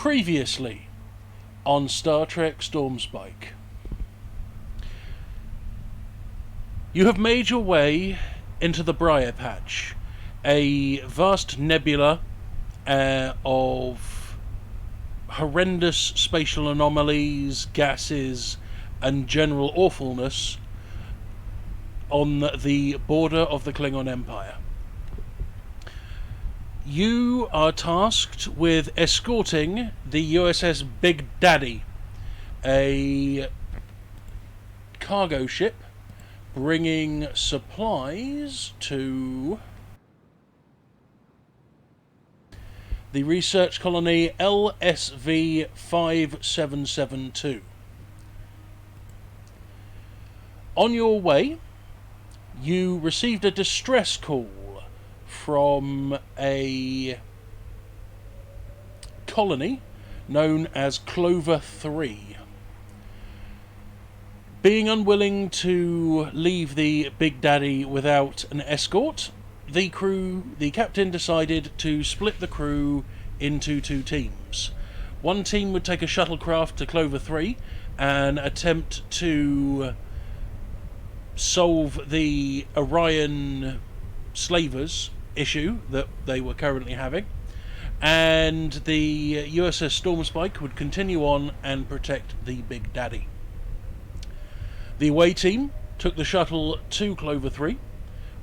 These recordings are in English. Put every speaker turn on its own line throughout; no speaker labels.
Previously on Star Trek Stormspike. You have made your way into the Briar Patch, a vast nebula of horrendous spatial anomalies, gases, and general awfulness on the border of the Klingon Empire. You are tasked with escorting the USS Big Daddy, a cargo ship bringing supplies to the research colony LSV 5772. On your way, you received a distress call from a colony known as Clover 3. Being unwilling to leave the Big Daddy without an escort, the captain decided to split the crew into two teams. One team would take a shuttlecraft to Clover 3 and attempt to solve the Orion slavers issue that they were currently having, and the USS Stormspike would continue on and protect the Big Daddy. The away team took the shuttle to Clover 3,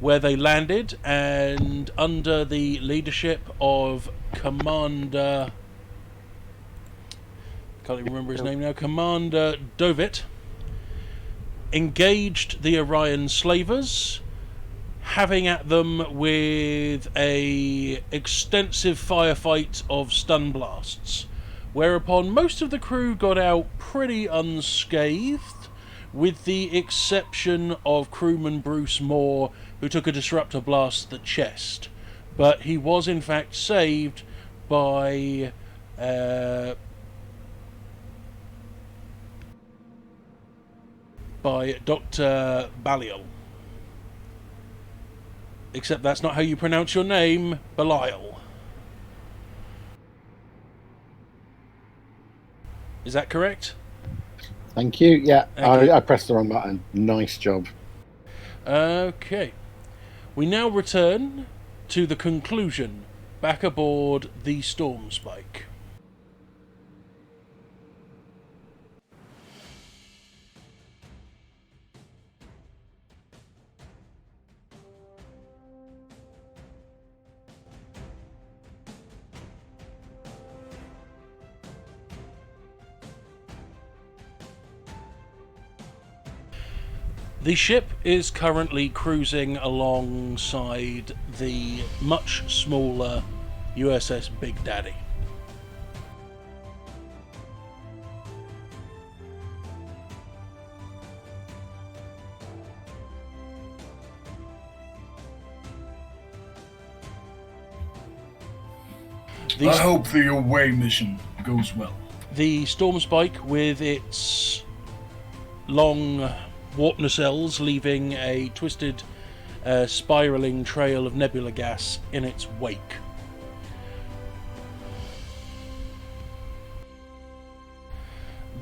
where they landed, and under the leadership of Commander... can't even remember his name now, Commander Dovit, engaged the Orion slavers, having at them with a extensive firefight of stun blasts, whereupon most of the crew got out pretty unscathed, with the exception of crewman Bruce Moore, who took a disruptor blast to the chest. But he was in fact saved by Dr. Balial. Except that's not how you pronounce your name, Belial. Is that correct?
Thank you. Yeah,
Thank you.
I pressed the wrong button. Nice job.
Okay. We now return to the conclusion, back aboard the Stormspike. The ship is currently cruising alongside the much smaller USS Big Daddy.
I hope the away mission goes well.
The Stormspike, with its long warp nacelles leaving a twisted, spiraling trail of nebula gas in its wake.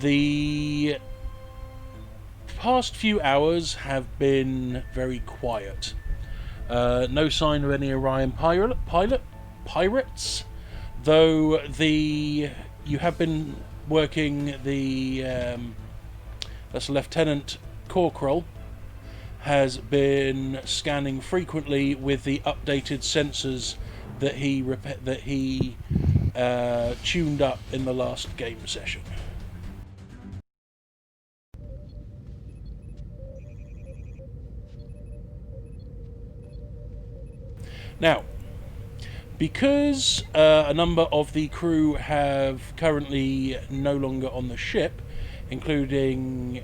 The past few hours have been very quiet. No sign of any Orion pirates, though you have been working that's Lieutenant Corkrell has been scanning frequently with the updated sensors that he tuned up in the last game session. Now, because a number of the crew have currently no longer on the ship, including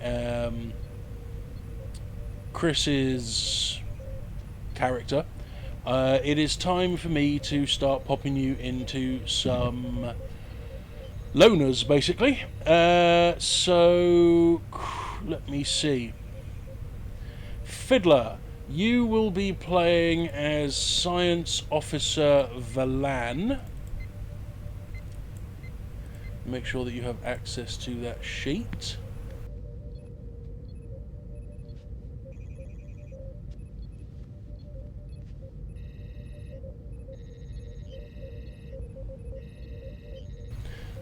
Chris's character, it is time for me to start popping you into some loners, basically. So, let me see. Fiddler, you will be playing as Science Officer Valan. Make sure that you have access to that sheet.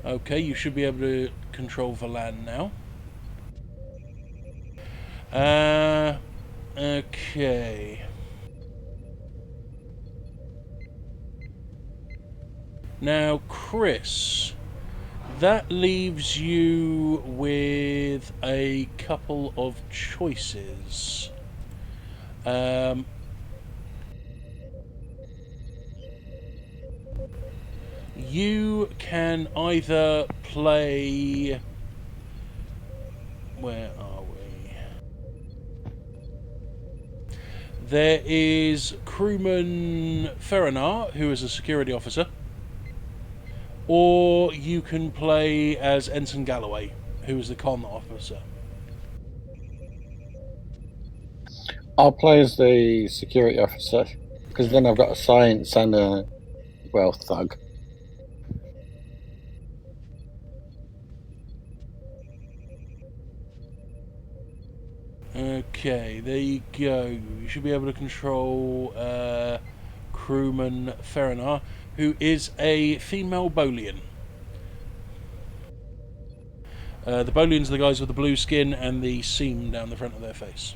Okay, you should be able to control Valan now. Okay. Now, Chris, that leaves you with a couple of choices. You can either play... Where are we? There is crewman Ferranar, who is a security officer. Or you can play as Ensign Galloway, who is the con officer.
I'll play as the security officer, because then I've got a science and a, well, thug.
Okay, there you go. You should be able to control crewman Ferranar, who is a female Bolian. The Bolians are the guys with the blue skin and the seam down the front of their face.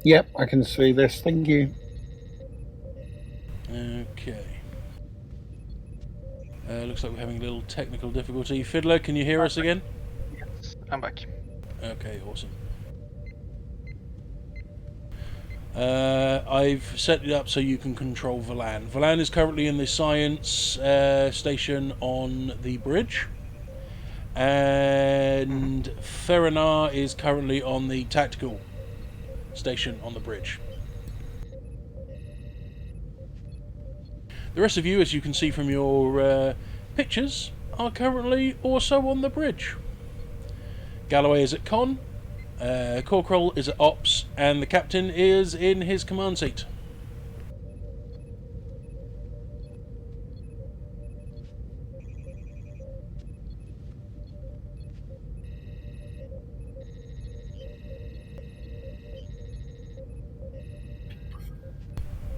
Yep, I can see this. Thank you.
Okay. Looks like we're having a little technical difficulty. Fiddler, can you hear us again?
Yes, I'm back.
Okay, awesome. I've set it up so you can control Valan. Valan is currently in the science station on the bridge, and Ferranar is currently on the tactical station on the bridge. The rest of you, as you can see from your pictures, are currently also on the bridge. Galloway is at con, Corporal is at ops, and the captain is in his command seat.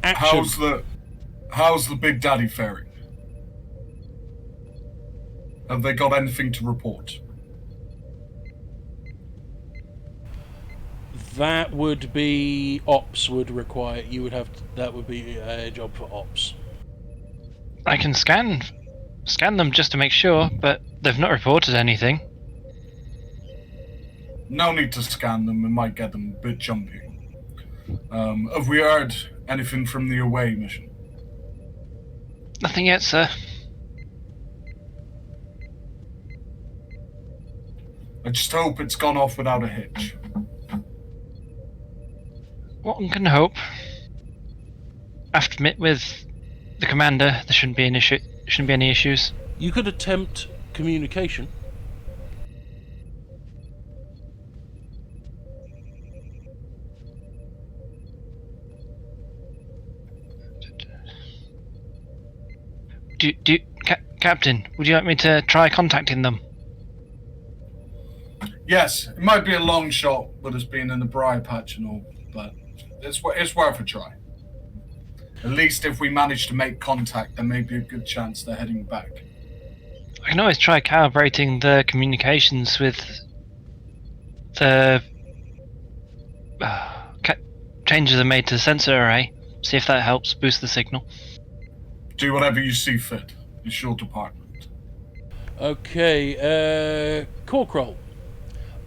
Action.
How's the Big Daddy faring? Have they got anything to report?
That would be ops would require. You would have that would be a job for ops.
I can scan them just to make sure, but they've not reported anything.
No need to scan them. It might get them a bit jumpy. Have we heard anything from the away mission?
Nothing yet, sir.
I just hope it's gone off without a hitch.
One can hope. I have to admit, with the commander, there shouldn't be any issues.
You could attempt communication.
Captain, would you like me to try contacting them?
Yes, it might be a long shot with us being in the briar patch and all, but it's worth a try. At least if we manage to make contact, there may be a good chance they're heading back.
I can always try calibrating the communications with the changes are made to the sensor array. See if that helps boost the signal.
Do whatever you see fit. It's your department.
Okay, Corporal,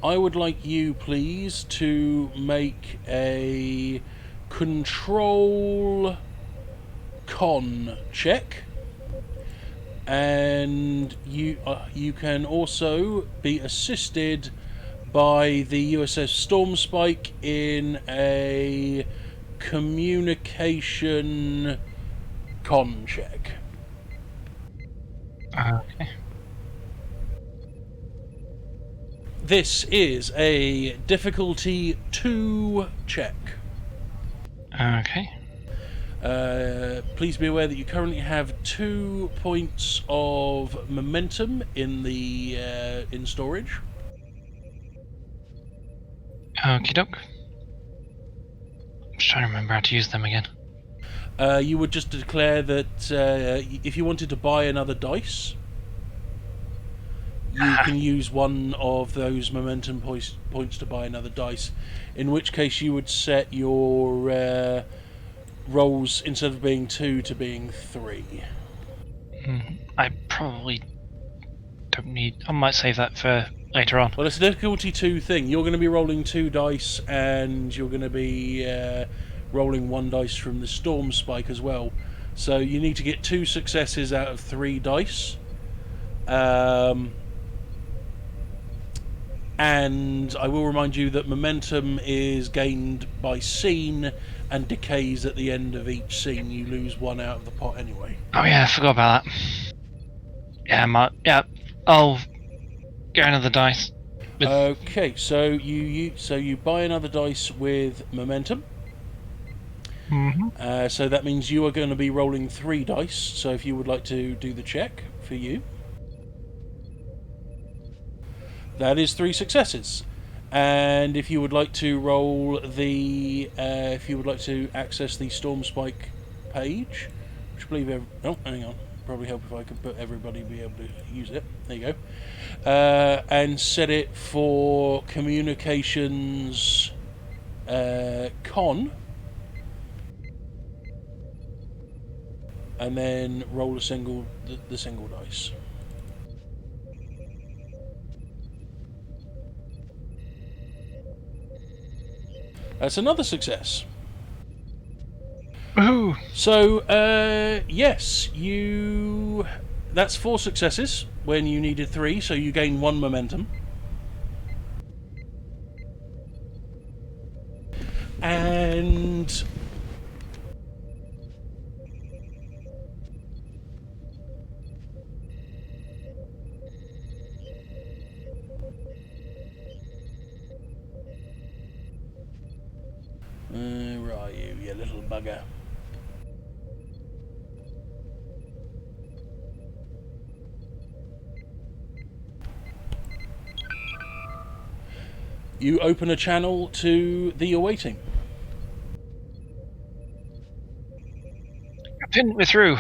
I would like you, please, to make a control con check, and you can also be assisted by the USS Stormspike in a communication con check.
Okay.
This is a difficulty 2 check.
Okay.
Please be aware that you currently have 2 points of momentum in the in storage.
Okie doke. I'm just trying to remember how to use them again.
You would just declare that if you wanted to buy another dice, you can use one of those momentum points to buy another dice. In which case, you would set your rolls, instead of being 2, to being 3.
I probably don't need... I might save that for later on.
Well, it's a difficulty 2 thing. You're going to be rolling 2 dice, and you're going to be rolling 1 dice from the Stormspike as well. So you need to get 2 successes out of 3 dice. And I will remind you that momentum is gained by scene and decays at the end of each scene. You lose 1 out of the pot anyway.
Oh yeah, I forgot about that. Yeah, I'll get another dice.
Okay, so you buy another dice with momentum. So that means you are going to be rolling 3 dice. So if you would like to do the check for you, that is 3 successes. And if you would like to roll the, if you would like to access the Stormspike page, which I believe oh, hang on. Probably help if I could put everybody be able to use it. There you go. And set it for communications con, and then roll the single dice. That's another success.
Woohoo!
So, yes, that's 4 successes when you needed 3, so you gain 1 momentum. And where are you, you little bugger? You open a channel to the awaiting.
Captain, we're through.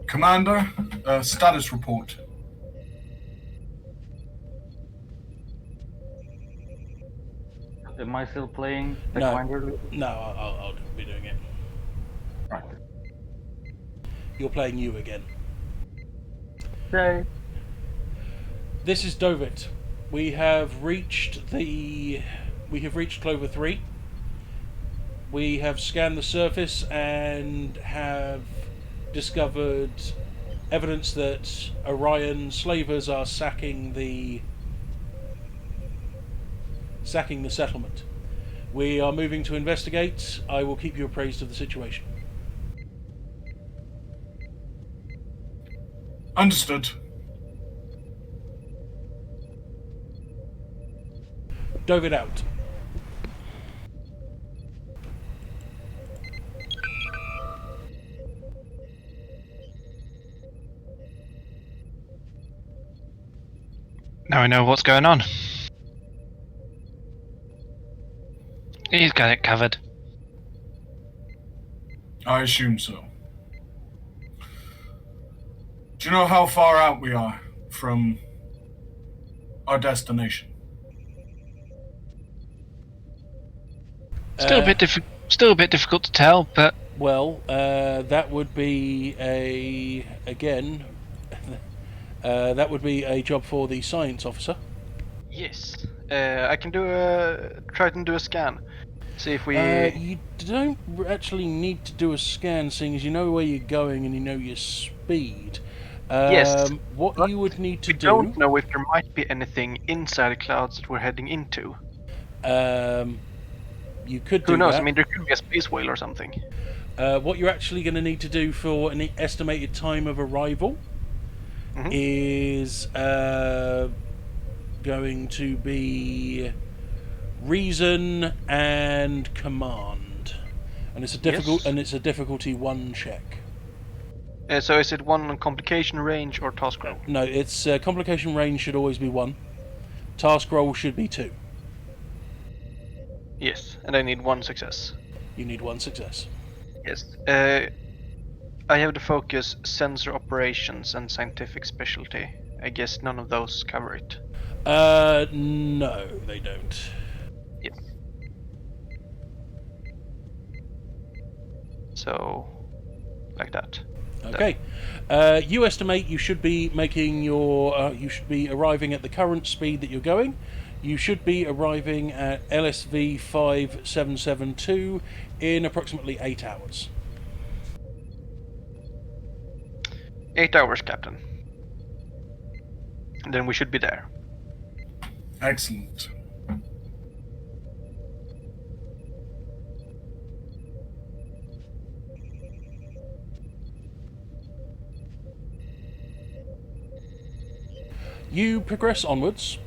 Commander, status report.
Am I still playing the
No.
commander?
No, I'll be doing it.
Right.
You're playing you again.
Okay.
This is Dovit. We have reached Clover 3. We have scanned the surface and have discovered evidence that Orion slavers are sacking the settlement. We are moving to investigate. I will keep you appraised of the situation.
Understood.
Dove it out.
Now I know what's going on. He's got it covered.
I assume so. Do you know how far out we are from our destination?
Still a bit difficult to tell, but
Well, that would be that would be a job for the science officer.
Yes, I can try to do a scan. See if we.
You don't actually need to do a scan, seeing as you know where you're going and you know your speed.
Yes,
What
but
you would need to
we
do.
don't know if there might be anything inside the clouds that we're heading into.
You could do
Who knows?
that.
I mean, there could be a space whale or something.
What you're actually going to need to do for an estimated time of arrival is going to be reason, and command, and it's a difficult and it's a difficulty 1 check.
So is it 1 on complication, range, or task roll?
No, it's complication range should always be 1. Task roll should be 2.
Yes, and I need 1 success.
You need 1 success.
Yes. I have the focus, sensor operations, and scientific specialty. I guess none of those cover it.
No, they don't.
Yes. So, like that.
Okay. You estimate you should be making your. You should be arriving at the current speed that you're going. You should be arriving at LSV 5772 in approximately 8 hours.
8 hours, Captain. And then we should be there.
Excellent.
You progress onwards,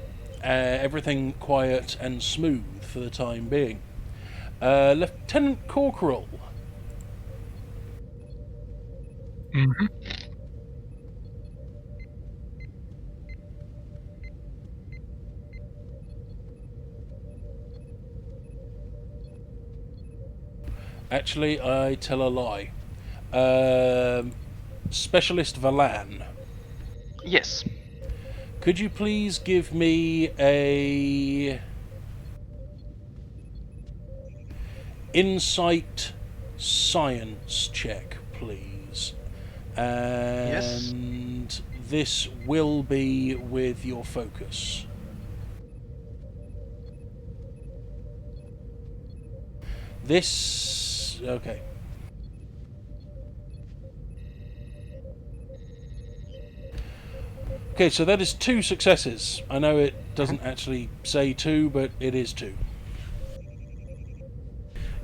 everything quiet and smooth for the time being. Lieutenant Corporal.
Mm-hmm.
Actually, I tell a lie. Specialist Valan.
Yes.
Could you please give me a insight science check, please? And this will be with your focus. This... okay. Okay, so that is 2 successes. I know it doesn't actually say 2, but it is 2.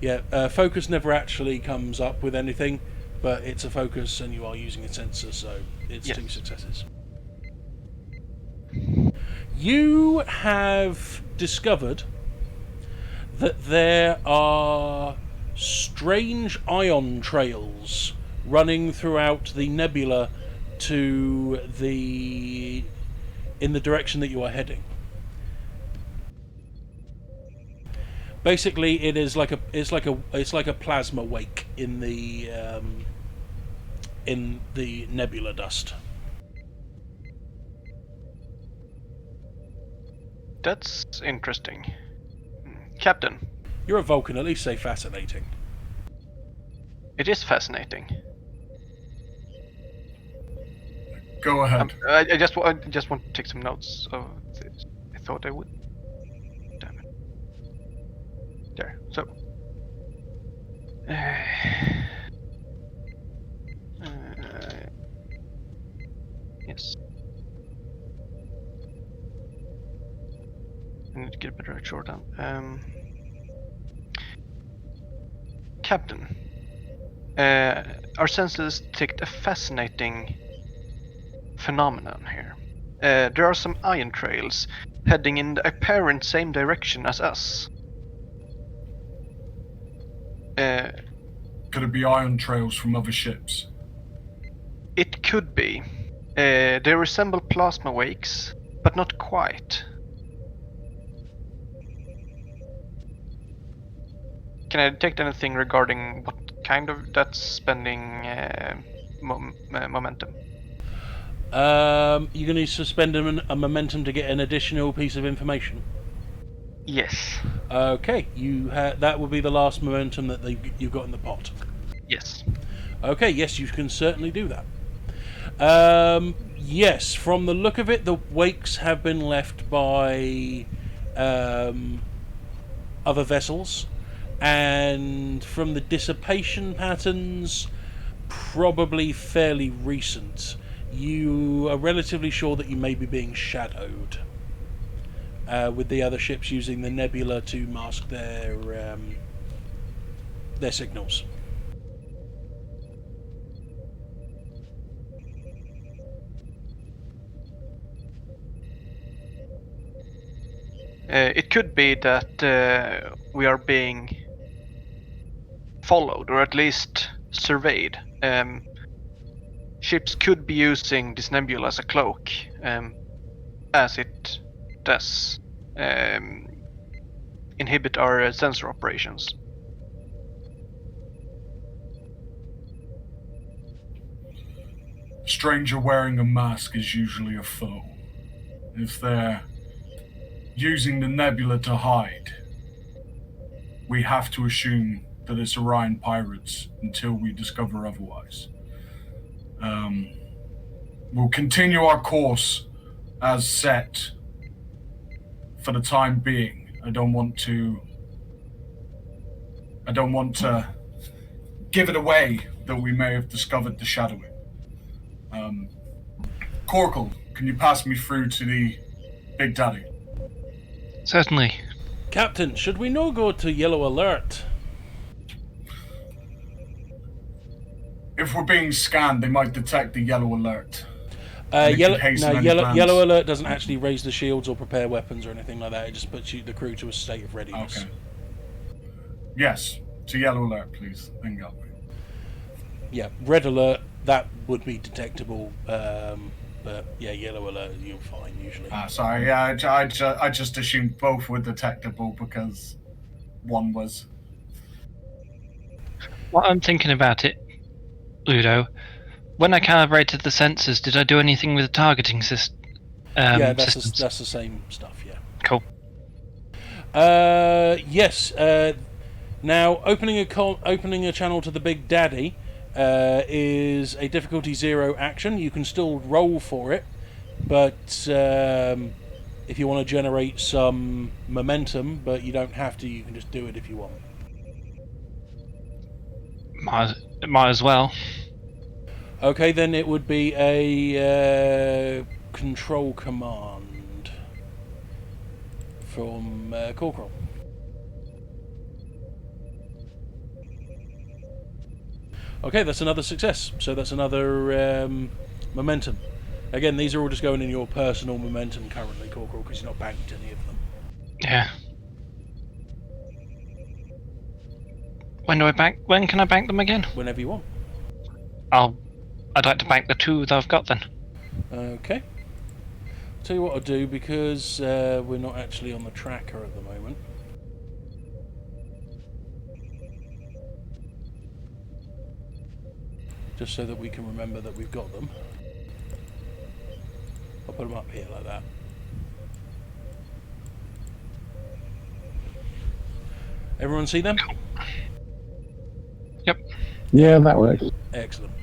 Yeah, focus never actually comes up with anything, but it's a focus and you are using a sensor, so it's 2 successes. You have discovered that there are strange ion trails running throughout the nebula to in the direction that you are heading. Basically, it is like a plasma wake in the nebula dust.
That's interesting. Captain.
You're a Vulcan, at least say fascinating.
It is fascinating.
Go ahead.
I just want to take some notes of this. I thought I would. Damn it. There. So. Yes. I need to get a better shorthand. Captain. Our senses detect a fascinating phenomenon here. There are some ion trails heading in the apparent same direction as us.
Could it be ion trails from other ships?
It could be. They resemble plasma wakes, but not quite. Can I detect anything regarding what kind of that's spending momentum?
You're going to need to spend a momentum to get an additional piece of information.
Yes.
Okay, that will be the last momentum that you've got in the pot.
Yes.
Okay, yes, you can certainly do that. Yes, from the look of it, the wakes have been left by other vessels, and from the dissipation patterns, probably fairly recent. You are relatively sure that you may be being shadowed, with the other ships using the nebula to mask their signals.
It could be that we are being followed, or at least surveyed. Ships could be using this nebula as a cloak, as it does inhibit our sensor operations.
Stranger wearing a mask is usually a foe. If they're using the nebula to hide, we have to assume that it's Orion pirates until we discover otherwise. We'll continue our course as set for the time being. I don't want to give it away that we may have discovered the shadowing. Corkle, can you pass me through to the Big Daddy?
Certainly.
Captain, should we no go to yellow alert?
If we're being scanned, they might detect the yellow alert. And it
Yellow,
could hasten
no,
any
yellow,
plans.
yellow alert doesn't actually raise the shields or prepare weapons or anything like that. It just puts the crew to a state of readiness.
Okay. Yes, to yellow alert, please. Thank you.
Yeah, red alert, that would be detectable. But yeah, yellow alert, you're fine usually.
Sorry, yeah, I just assumed both were detectable because one was.
What I'm thinking about it, Ludo, when I calibrated the sensors, did I do anything with the targeting systems?
That's the same stuff, yeah.
Cool.
Yes. Now, opening a channel to the Big Daddy is a difficulty 0 action. You can still roll for it, but if you want to generate some momentum, but you don't have to, you can just do it if you want.
Might as well.
Okay, then it would be a control command from Corporal. Okay, that's another success. So that's another momentum. Again, these are all just going in your personal momentum currently, Corporal, because you've not banked any of them.
Yeah. When can I bank them again?
Whenever you want.
I'd like to bank the 2 that I've got then.
Okay. Tell you what I'll do, because we're not actually on the tracker at the moment. Just so that we can remember that we've got them. I'll put them up here like that. Everyone see them?
Yep.
Yeah, that works.
Excellent.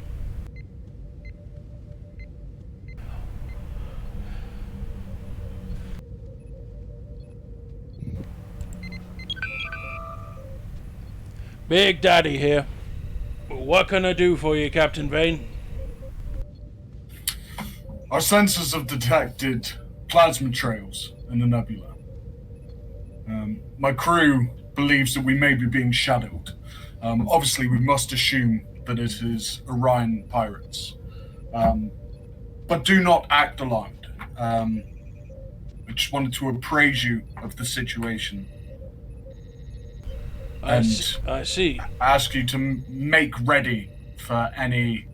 Big Daddy here. What can I do for you, Captain Vane?
Our sensors have detected plasma trails in the nebula. My crew believes that we may be being shadowed. Obviously, we must assume that it is Orion pirates. But do not act alarmed. I just wanted to appraise you of the situation.
I see.
Ask you to make ready for any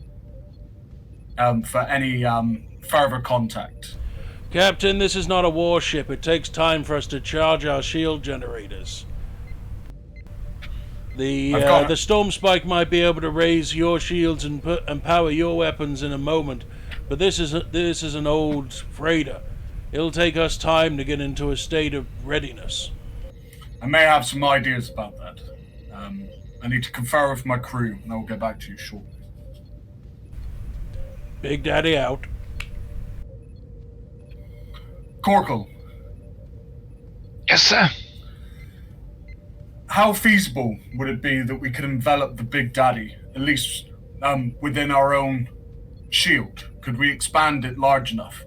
further contact.
Captain, this is not a warship. It takes time for us to charge our shield generators. The Stormspike might be able to raise your shields and power your weapons in a moment, but this is an old freighter. It'll take us time to get into a state of readiness.
I may have some ideas about that. I need to confer with my crew, and I'll get back to you shortly.
Big Daddy out.
Corkle,
Yes, sir.
how feasible would it be that we could envelop the Big Daddy, at least within our own shield? Could we expand it large enough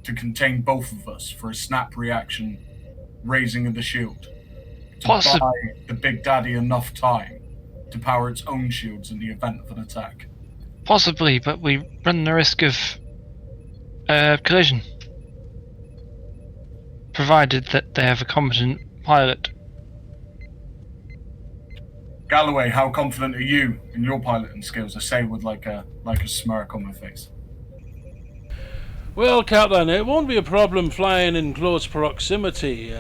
to contain both of us for a snap reaction raising of the shield? To buy the Big Daddy enough time to power its own shields in the event of an attack?
Possibly, but we run the risk of collision. provided that they have a competent pilot.
Galloway, how confident are you in your piloting skills? I say with like a smirk on my face.
Well, Captain, it won't be a problem flying in close proximity.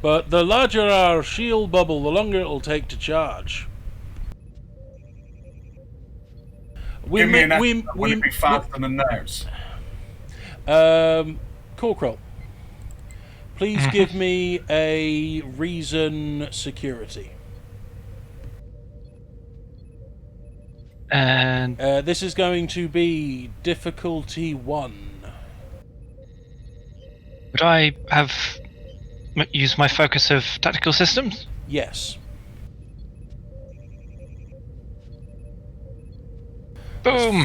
But the larger our shield bubble, the longer it'll take to charge.
Give me an estimate. Would it be faster than theirs?
Corkroll, please give me a reason security.
And
This is going to be difficulty 1.
would I have used my focus of tactical systems?
Yes.
Boom!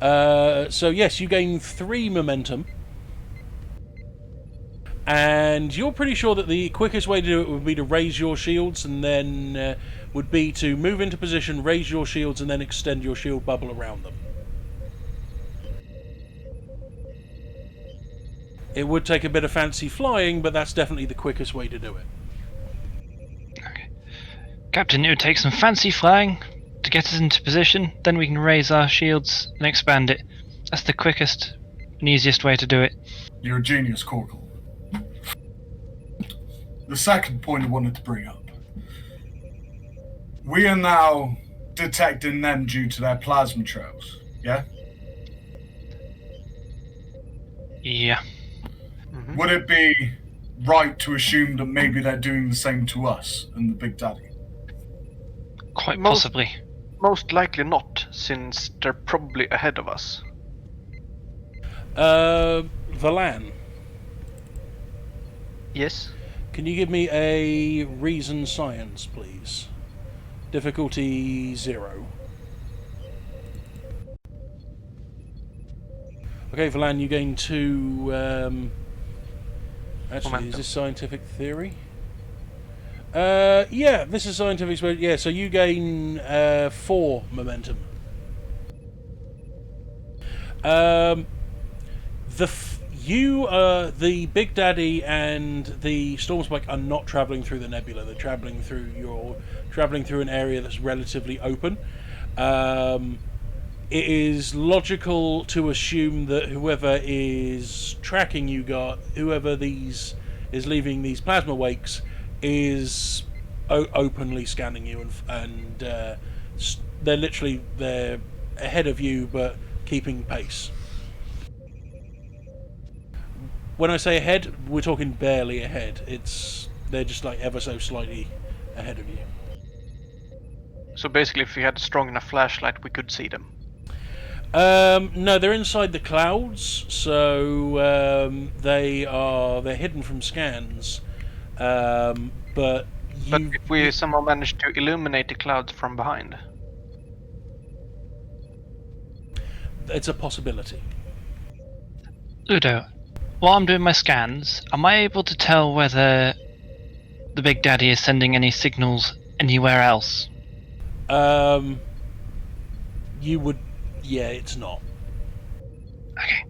4. So yes, you gain 3 momentum. And you're pretty sure that the quickest way to do it would be to raise your shields, and then would be to move into position, raise your shields, and then extend your shield bubble around them. It would take a bit of fancy flying, but that's definitely the quickest way to do it.
Okay. Captain, it would take some fancy flying to get us into position, then we can raise our shields and expand it. That's the quickest and easiest way to do it.
You're a genius, Corkle. The second point I wanted to bring up. We are now detecting them due to their plasma trails, yeah?
Yeah.
Would it be right to assume that maybe they're doing the same to us and the Big Daddy?
Quite possibly.
Most likely not, since they're probably ahead of us.
Valan,
Yes?
can you give me a reason science, please? Difficulty 0. Okay, Valan, you gain 2... actually,
Momentum.
is this scientific theory? Yeah, this is scientific... Yeah, so you gain 4 momentum. The Big Daddy and the Stormspike are not travelling through the nebula. They're travelling through an area that's relatively open. It is logical to assume that whoever is tracking you, whoever is leaving these plasma wakes, is openly scanning you, and they're ahead of you, but keeping pace. When I say ahead, we're talking barely ahead. They're just like ever so slightly ahead of you.
So basically, if we had a strong enough flashlight, we could see them.
No, they're inside the clouds, so they're hidden from scans. But
if we somehow manage to illuminate the clouds from behind,
it's a possibility.
Udo, while I'm doing my scans, am I able to tell whether the Big Daddy is sending any signals anywhere else?
You would... Yeah, it's not.
Okay.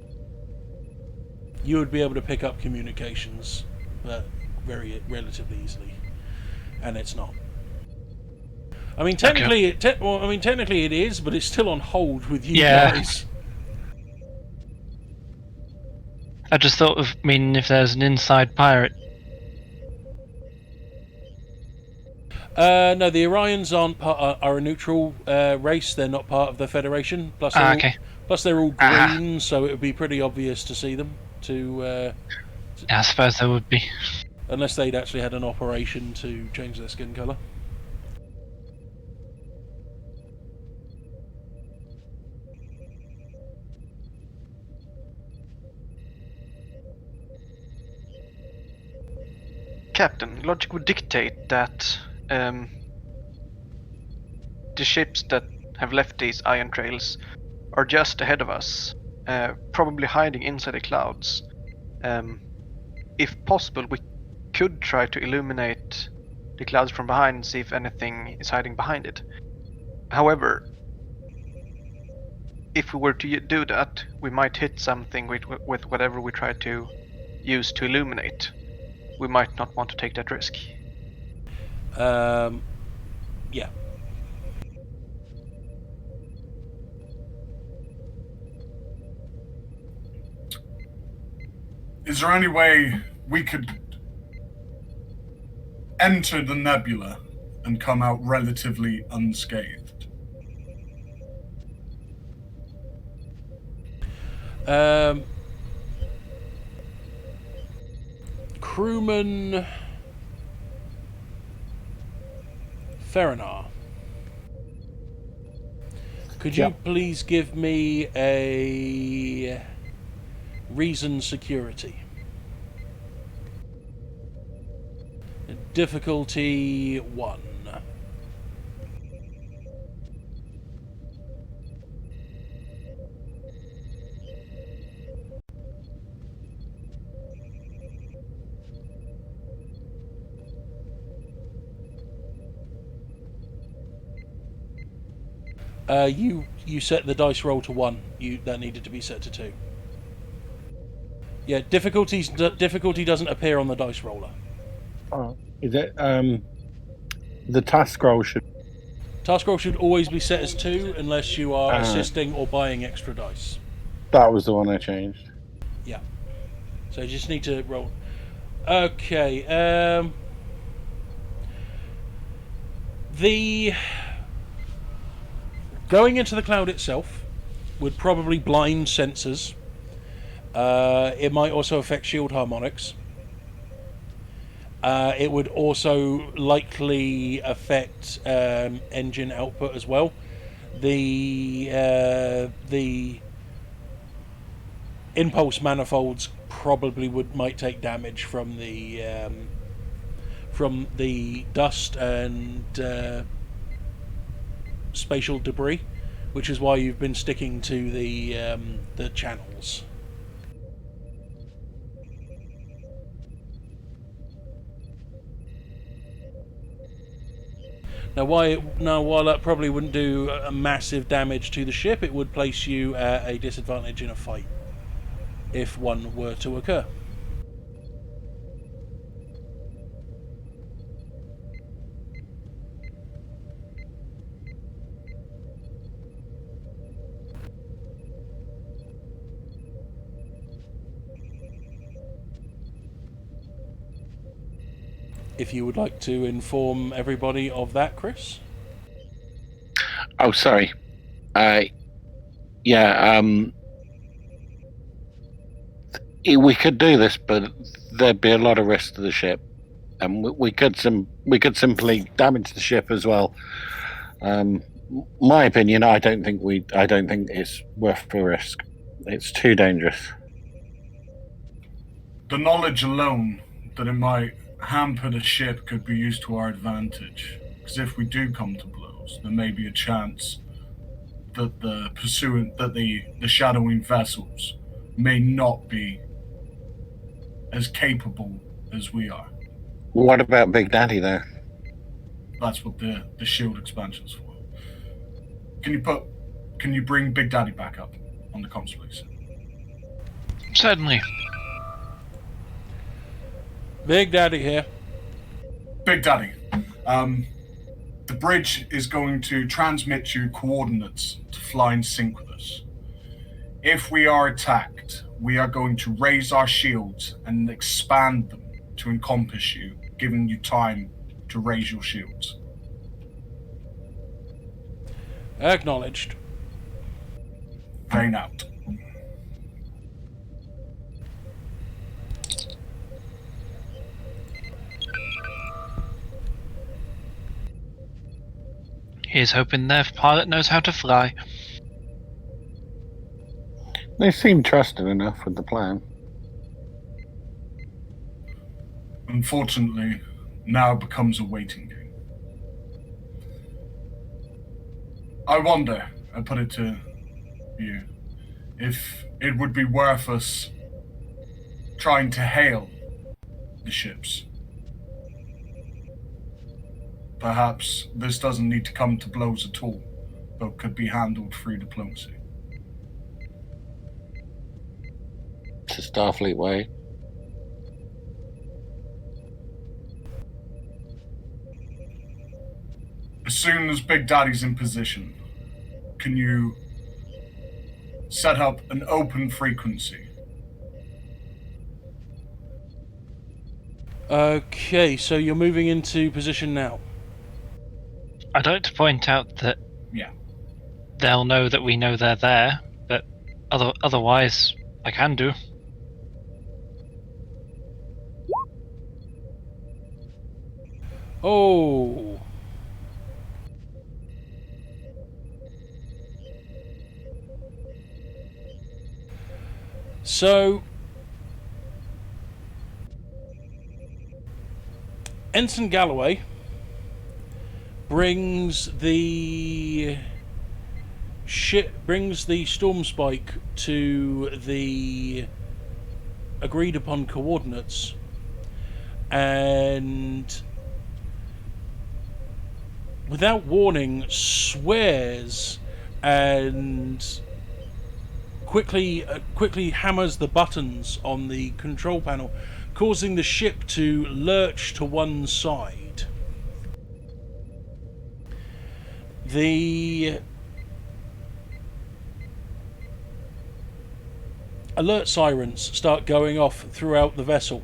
You would be able to pick up communications, but relatively easily, and it's not. I mean, technically, technically it is, but it's still on hold with you guys.
I just thought of if there's an inside pirate.
No, the Orions are a neutral race. They're not part of the Federation. Plus, they're all green, so it would be pretty obvious to see them.
Yeah, I suppose there would be.
Unless they'd actually had an operation to change their skin colour.
Captain, logic would dictate that the ships that have left these ion trails are just ahead of us, probably hiding inside the clouds. If possible, we could try to illuminate the clouds from behind and see if anything is hiding behind it. However, if we were to do that, we might hit something with whatever we try to use to illuminate. We might not want to take that risk.
Yeah.
Is there any way we could enter the nebula and come out relatively unscathed?
Crewman Ferranar, could you please give me a reason security? Difficulty 1. You set the dice roll to 1. That needed to be set to 2. Yeah, difficulty doesn't appear on the dice roller.
Oh, is it? The task roll should.
Task roll should always be set as 2 unless you are assisting or buying extra dice.
That was the one I changed.
Yeah. So you just need to roll. Okay. The going into the cloud itself would probably blind sensors. It might also affect shield harmonics. It would also likely affect engine output as well. The impulse manifolds probably might take damage from the dust and spatial debris, which is why you've been sticking to the channels. Now, while that probably wouldn't do a massive damage to the ship, it would place you at a disadvantage in a fight if one were to occur. If you would like to inform everybody of that, Chris.
Oh, sorry. We could do this, but there'd be a lot of risk to the ship, and we could simply damage the ship as well. My opinion, I don't think it's worth the risk. It's too dangerous.
The knowledge alone that it might hamper the ship could be used to our advantage. Because if we do come to blows, there may be a chance that the shadowing vessels may not be as capable as we are.
What about Big Daddy there?
That's what the shield expansion's for. Can you bring Big Daddy back up on the comms, please?
Certainly.
Big Daddy here.
Big Daddy, the bridge is going to transmit you coordinates to fly in sync with us. If we are attacked, we are going to raise our shields and expand them to encompass you, giving you time to raise your shields.
Acknowledged.
Vane out.
Here's hoping their pilot knows how to fly.
They seem trusted enough with the plan.
Unfortunately, now it becomes a waiting game. I wonder, I put it to you, if it would be worth us trying to hail the ships. Perhaps this doesn't need to come to blows at all, but could be handled through diplomacy.
to Starfleet Way.
As soon as Big Daddy's in position, can you set up an open frequency?
Okay, so you're moving into position now.
I'd like to point out that
Yeah.
they'll know that we know they're there, but otherwise, I can do.
Oh. So, Ensign Galloway brings the Stormspike to the agreed upon coordinates, and without warning swears and quickly hammers the buttons on the control panel, causing the ship to lurch to one side. The alert sirens start going off throughout the vessel,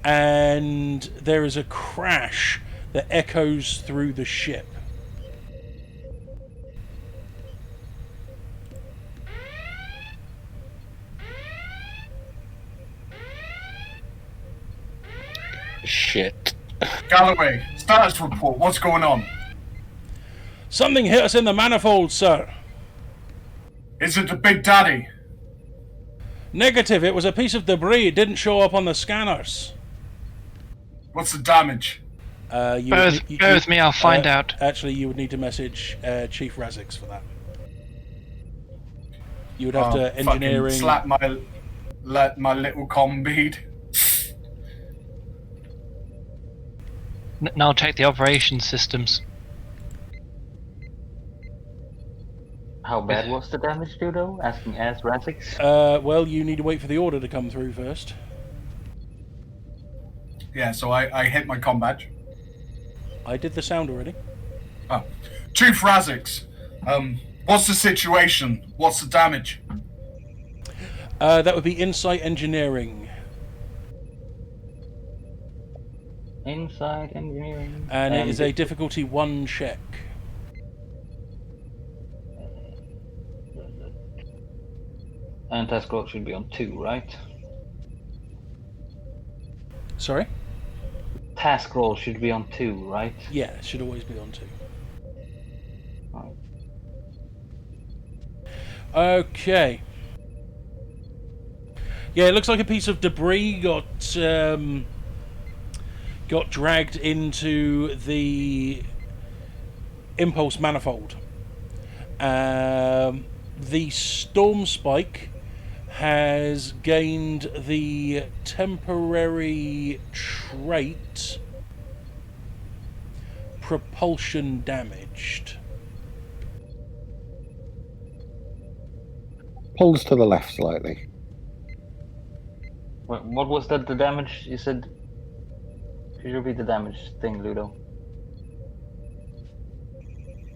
and there is a crash that echoes through the ship.
Shit.
Galloway, status report. What's going on?
Something hit us in the manifold, sir.
Is it the Big Daddy?
Negative, it was a piece of debris. It didn't show up on the scanners.
What's the damage?
Bear with me, I'll find out.
Actually, you would need to message Chief Razix for that. You would have to engineering.
Slap my little comm bead.
Now check the operations systems.
How bad was the damage, Dudo? Asking as Razix.
Well, you need to wait for the order to come through first.
Yeah, so I hit my comm badge.
I did the sound already.
Oh. Chief Razix, what's the situation? What's the damage?
That would be Insight Engineering.
Inside engineering.
And it is a difficulty 1 check.
And task roll should be on 2, right?
Sorry?
Task roll should be on 2, right?
Yeah, it should always be on 2.
Right.
Okay. Yeah, it looks like a piece of debris got dragged into the impulse manifold. The Stormspike has gained the temporary trait propulsion damaged.
Pulls to the left slightly.
What was that? The damage you said? Could you repeat the damage thing, Ludo?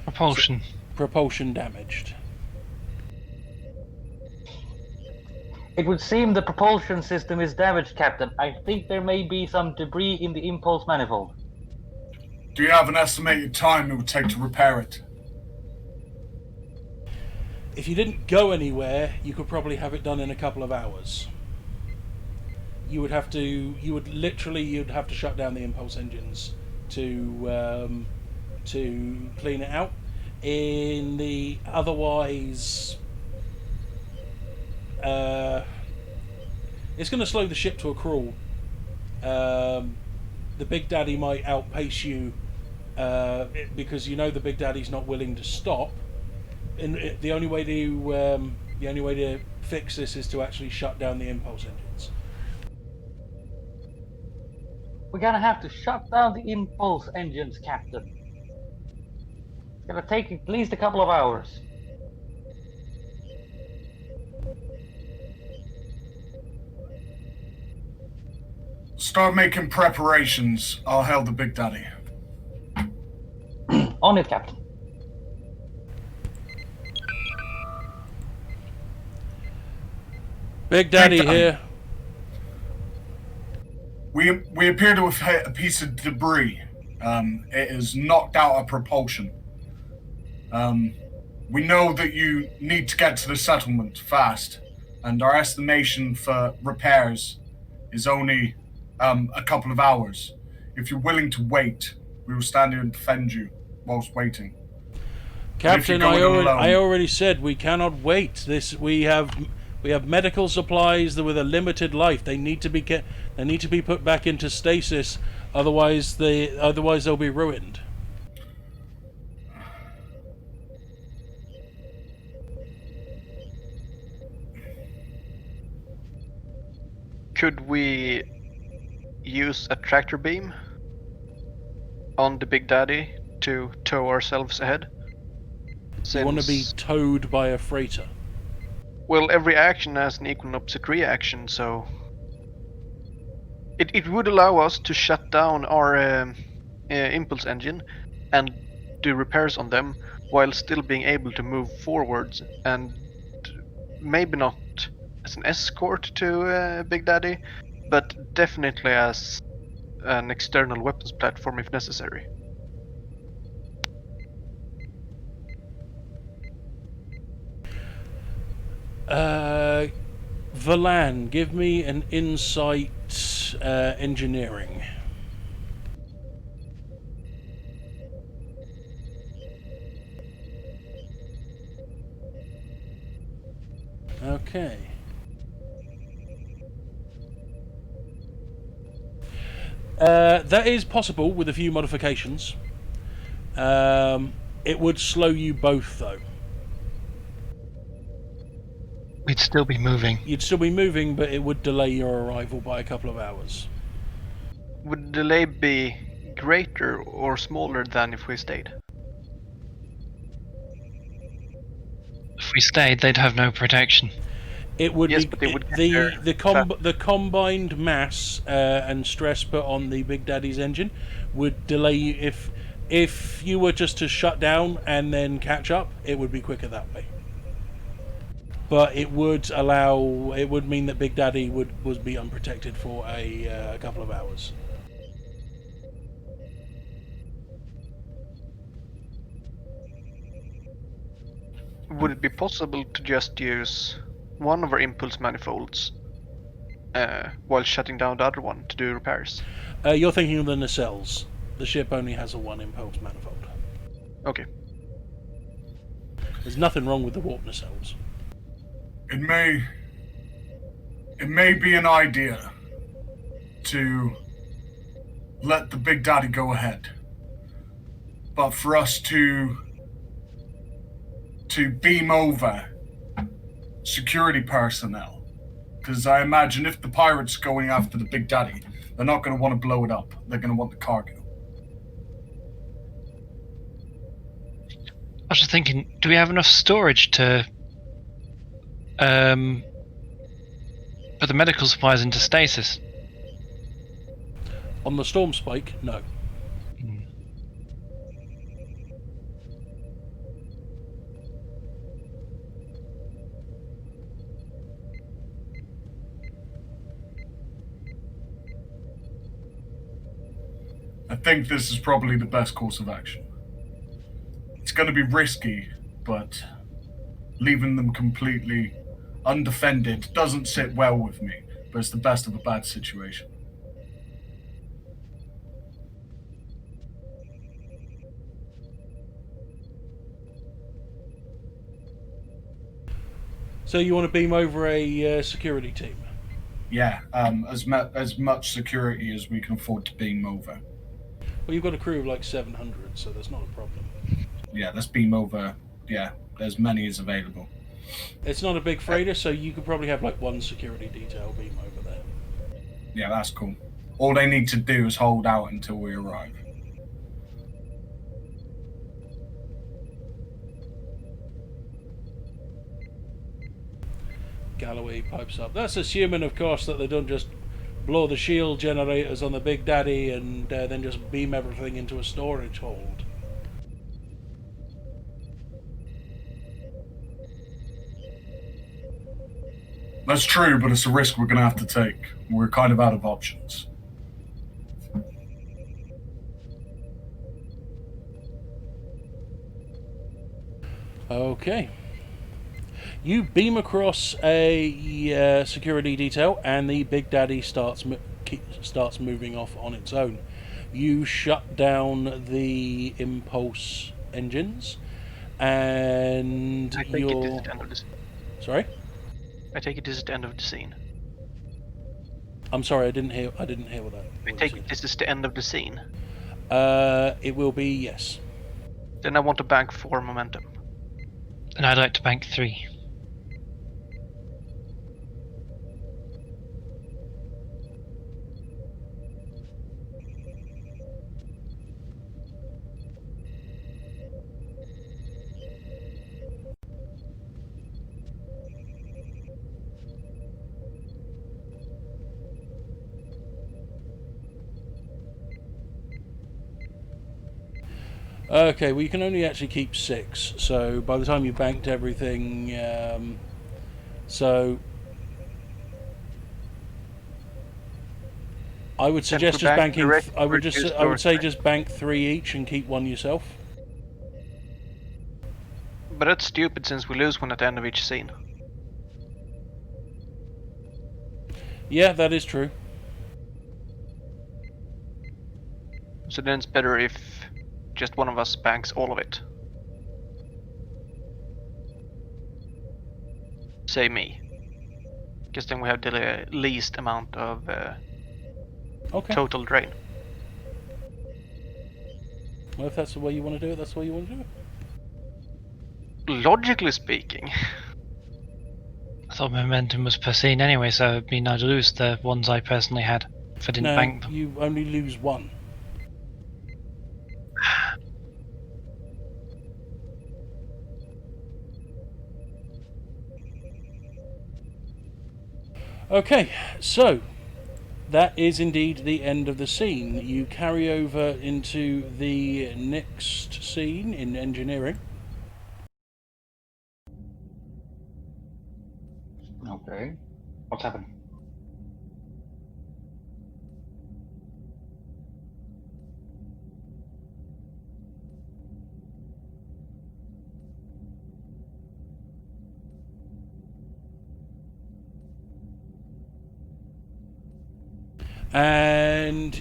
Propulsion.
Propulsion damaged.
It would seem the propulsion system is damaged, Captain. I think there may be some debris in the impulse manifold.
Do you have an estimated time it would take to repair it?
If you didn't go anywhere, you could probably have it done in a couple of hours. You'd have to shut down the impulse engines to clean it out. In the otherwise, it's going to slow the ship to a crawl. The Big Daddy might outpace you because you know the Big Daddy's not willing to stop. And the only way to fix this is to actually shut down the impulse engines.
We're gonna have to shut down the impulse engines, Captain. It's gonna take at least a couple of hours.
Start making preparations. I'll hail the Big Daddy.
On it, Captain.
Big Daddy
Big Daddy.
here.
We appear to have hit a piece of debris. It has knocked out our propulsion. We know that you need to get to the settlement fast, and our estimation for repairs is only a couple of hours. If you're willing to wait, we will stand here and defend you whilst waiting.
Captain,
going alone-
I already said we cannot wait. We have medical supplies with a limited life. They need to be put back into stasis. Otherwise they'll be ruined.
Could we use a tractor beam on the Big Daddy to tow ourselves ahead?
You want to be towed by a freighter.
Well, every action has an equal and opposite reaction, so it would allow us to shut down our impulse engine and do repairs on them while still being able to move forwards, and maybe not as an escort to Big Daddy, but definitely as an external weapons platform if necessary.
Valan, give me an insight engineering. Okay. That is possible with a few modifications. It would slow you both, though.
We'd still be moving.
You'd still be moving, but it would delay your arrival by a couple of hours.
Would the delay be greater or smaller than if we stayed?
If we stayed, they'd have no protection.
It would
Yes,
be
but they would get
the combined mass and stress put on the Big Daddy's engine would delay you. If you were just to shut down and then catch up, it would be quicker that way. But it would mean that Big Daddy would be unprotected for a couple of hours.
Would it be possible to just use one of our impulse manifolds while shutting down the other one to do repairs?
You're thinking of the nacelles. The ship only has a one impulse manifold.
Okay.
There's nothing wrong with the warp nacelles.
It may be an idea to let the Big Daddy go ahead, but for us to beam over security personnel, because I imagine if the pirates are going after the Big Daddy, they're not going to want to blow it up. They're going to want the cargo.
I was just thinking, do we have enough storage to put the medical supplies into stasis?
On the Stormspike, no.
I think this is probably the best course of action. It's going to be risky, but leaving them completely undefended doesn't sit well with me, but it's the best of a bad situation.
So you want to beam over a security team?
Yeah, as much security as we can afford to beam over.
Well, you've got a crew of like 700, so that's not a problem.
Yeah, let's beam over. Yeah, there's many as available.
It's not a big freighter, so you could probably have like one security detail beam over there.
Yeah, that's cool. All they need to do is hold out until we arrive.
Galloway pipes up. That's assuming, of course, that they don't just blow the shield generators on the Big Daddy, and then just beam everything into a storage hold.
That's true, but it's a risk we're going to have to take. We're kind of out of options.
Okay. You beam across a security detail, and the Big Daddy starts moving off on its own. You shut down the impulse engines, and
I take it this is the end of the
Sorry?
I take it this is the end of the scene.
I'm sorry, I didn't hear what that.
I take it this is the end of the scene.
It will be, yes.
Then I want to bank 4 momentum.
And I'd like to bank 3.
Okay, well you can only actually keep 6, so by the time you've banked everything, so I would suggest just banking. I would say just bank 3 each and keep 1 yourself.
But that's stupid since we lose one at the end of each scene.
Yeah, that is true.
So then it's better if just one of us banks all of it. Say me. Because then we have the least amount of
Okay.
total drain.
Well, if that's the way you want to do it, that's the way you want to do it.
Logically speaking.
I thought momentum was per scene anyway, so it'd mean I'd lose the ones I personally had if I didn't
No,
bank them.
you only lose 1. Okay, so that is indeed the end of the scene. You carry over into the next scene in engineering.
Okay. What's happened?
And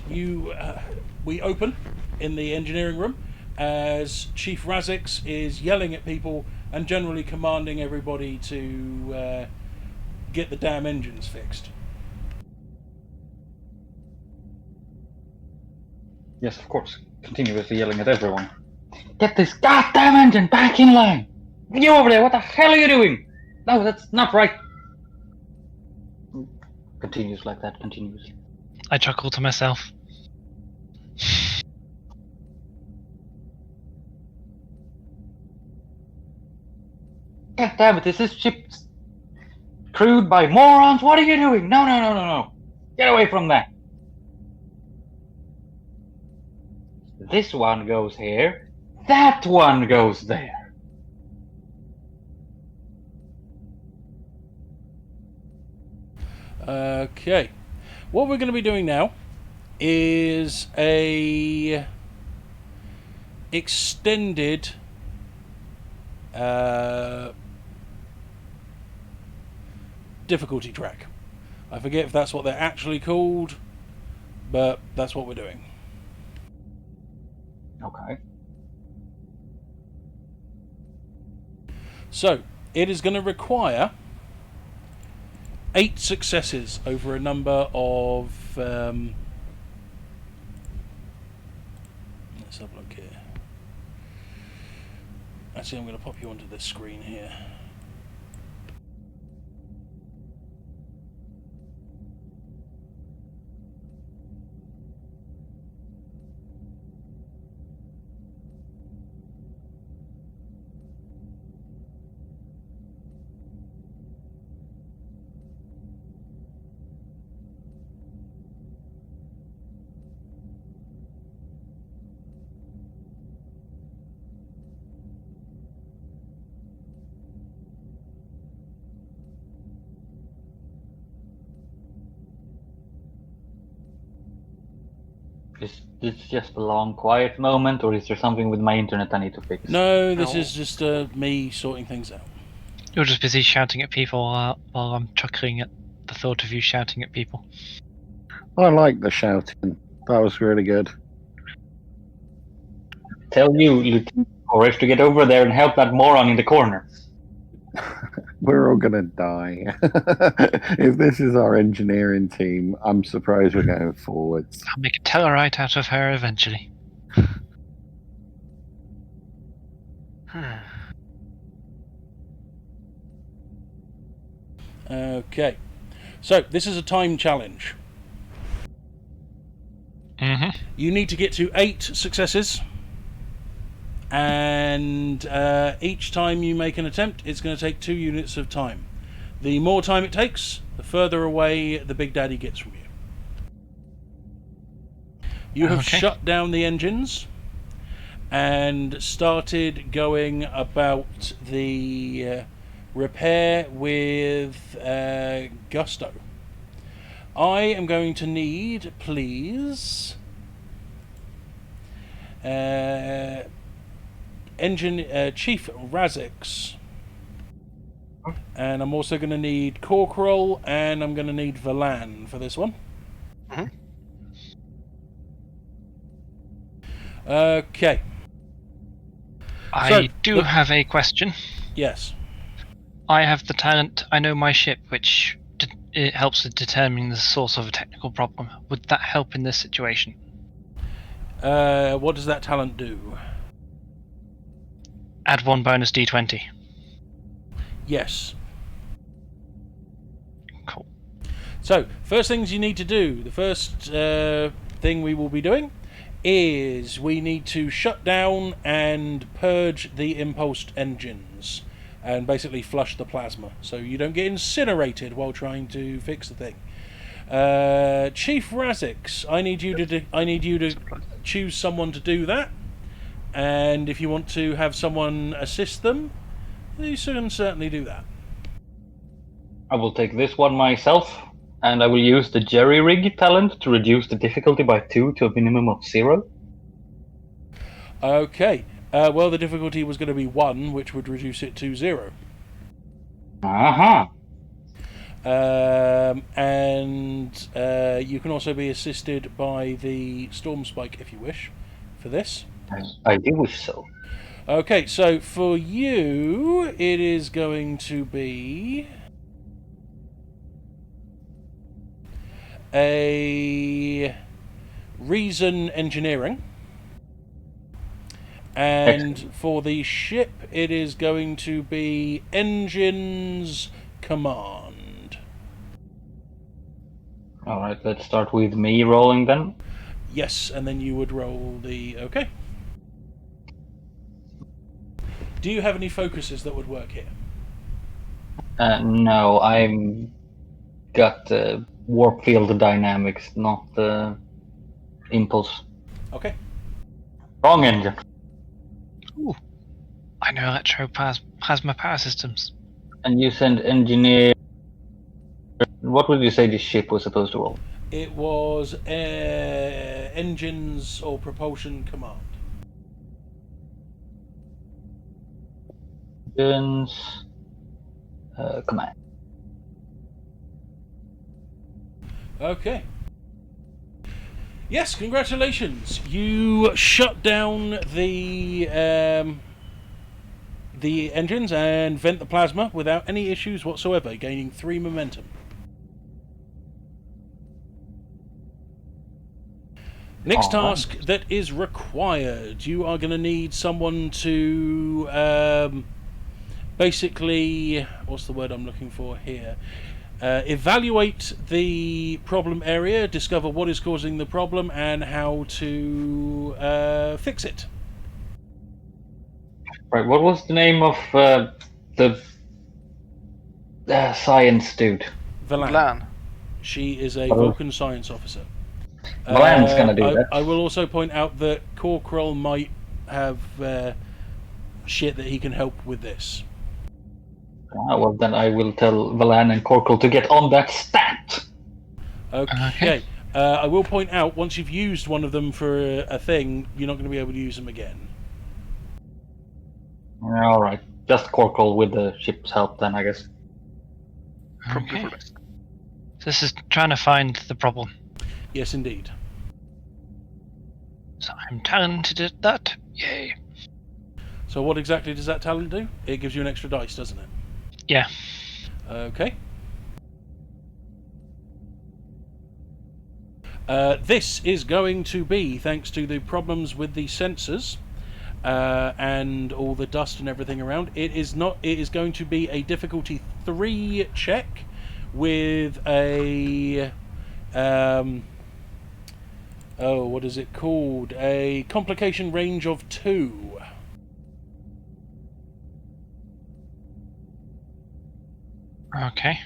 we open in the engineering room as Chief Razix is yelling at people and generally commanding everybody to get the damn engines fixed.
Yes, of course. Continuously yelling at everyone. Get this goddamn engine back in line! You over there, what the hell are you doing? No, that's not right. Continues like that, continues.
I chuckle to myself.
God damn it, is this ship crewed by morons? What are you doing? No, no, no, no, no. Get away from that. This one goes here. That one goes there.
Okay. What we're going to be doing now is a extended difficulty track. I forget if that's what they're actually called, but that's what we're doing.
Okay.
So, it is going to require 8 successes over a number of... let's have a look here. Actually, I'm going to pop you onto this screen here.
Is this just a long, quiet moment, or is there something with my internet I need to fix?
No, this
No.
is just me sorting things out.
You're just busy shouting at people while I'm chuckling at the thought of you shouting at people.
I like the shouting. That was really good.
Tell you, Lieutenant Koresh, to get over there and help that moron in the corner.
We're all gonna die. If this is our engineering team, I'm surprised we're going forwards.
I'll make a Tellarite out of her eventually.
Okay. So, this is a time challenge.
Mm-hmm.
You need to get to 8 successes. And each time you make an attempt, it's going to take 2 units of time. The more time it takes, the further away the Big Daddy gets from you. You have
Okay.
shut down the engines and started going about the repair with gusto. I am going to need, please, Chief Razix, and I'm also going to need Corporal, and I'm going to need Valan for this one.
Mhm.
Okay.
I
So,
do
look-
have a question.
Yes.
I have the talent, I know my ship, which it helps with determining the source of a technical problem. Would that help in this situation?
What does that talent do?
Add 1 bonus d20.
Yes.
Cool.
So, first things you need to do, the first thing we will be doing is we need to shut down and purge the impulsed engines and basically flush the plasma so you don't get incinerated while trying to fix the thing. Chief Razix, I need you to choose someone to do that, and if you want to have someone assist them, you can certainly do that.
I will take this one myself, and I will use the Jerry Rig talent to reduce the difficulty by 2 to a minimum of 0.
Okay. Well, the difficulty was going to be 1, which would reduce it to 0.
Aha!
And you can also be assisted by the Stormspike if you wish for this.
I do wish so.
Okay, so for you, it is going to be a Reason Engineering. And for the ship, it is going to be Engines Command.
Alright, let's start with me rolling then.
Yes, and then you would roll the... Okay. Do you have any focuses that would work here?
No, I'm got warp field dynamics, not impulse.
Okay.
Wrong engine.
Ooh. I know electroplasma power systems.
And you send engineer. What would you say this ship was supposed to roll?
It was Engines or Propulsion Command.
Engines. Command.
Okay. Yes, congratulations. You shut down the engines and vent the plasma without any issues whatsoever, gaining 3 momentum. Next task that is required. You are going to need someone to basically, what's the word I'm looking for here? Evaluate the problem area, discover what is causing the problem, and how to fix it.
Right, what was the name of the science dude?
Valan.
Lan.
She is a Vulcan science officer.
Valan's gonna do that.
I will also point out that Corporal might have shit that he can help with this.
Well, then I will tell Valan and Corkle to get on that stat.
Okay. I will point out, once you've used one of them for a thing, you're not going to be able to use them again.
Alright. Just Corkle with the ship's help then, I guess.
Probably
Okay.
for best.
So this is trying to find the problem.
Yes, indeed.
So I'm talented at that. Yay.
So what exactly does that talent do? It gives you an extra dice, doesn't it?
Yeah.
Okay. This is going to be, thanks to the problems with the sensors and all the dust and everything around, it is going to be a difficulty 3 check with a what is it called? A complication range of 2.
Okay.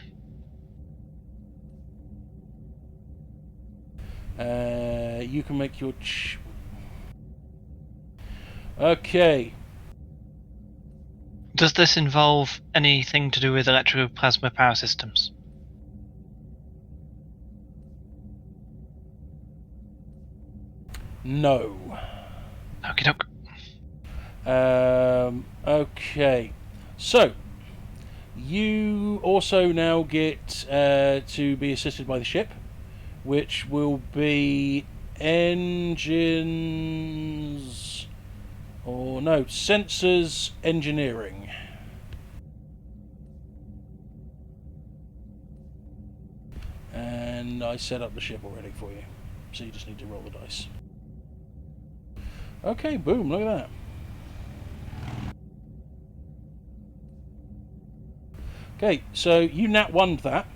You can make your... Okay.
Does this involve anything to do with electroplasma power systems?
No.
Okie doke.
Okay. So, you also now get to be assisted by the ship, which will be engines... or no, sensors engineering. And I set up the ship already for you, so you just need to roll the dice. Okay, boom, look at that. Okay, so you nat 1'd that,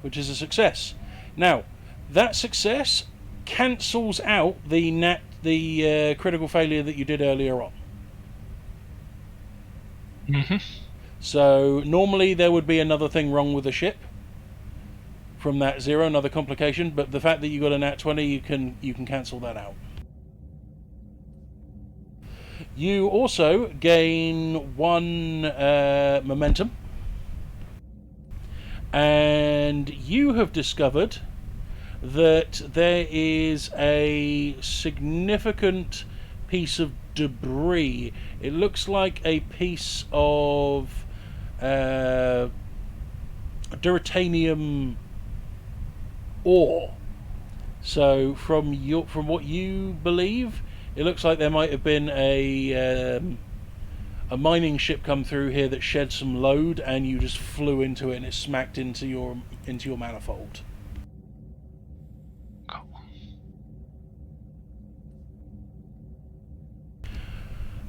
which is a success. Now, that success cancels out the critical failure that you did earlier on.
Mm-hmm.
So normally there would be another thing wrong with the ship from that 0, another complication, but the fact that you got a nat 20, you can cancel that out. You also gain 1 momentum, and you have discovered that there is a significant piece of debris. It looks like a piece of duratanium ore. So from what you believe, it looks like there might have been a mining ship come through here that shed some load, and you just flew into it and it smacked into your manifold.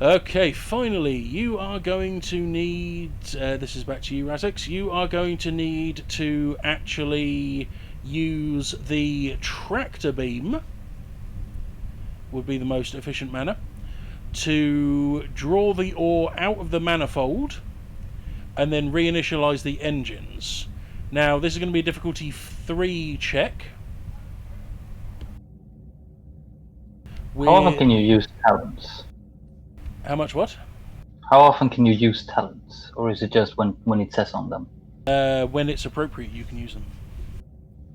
Okay, finally, you are going to need... this is back to you, Razix. You are going to need to actually use the tractor beam, would be the most efficient manner, to draw the ore out of the manifold and then reinitialize the engines. Now, this is going to be a difficulty 3 check.
How often can you use talents?
How much what?
How often can you use talents? Or is it just when it says on them?
When it's appropriate, you can use them.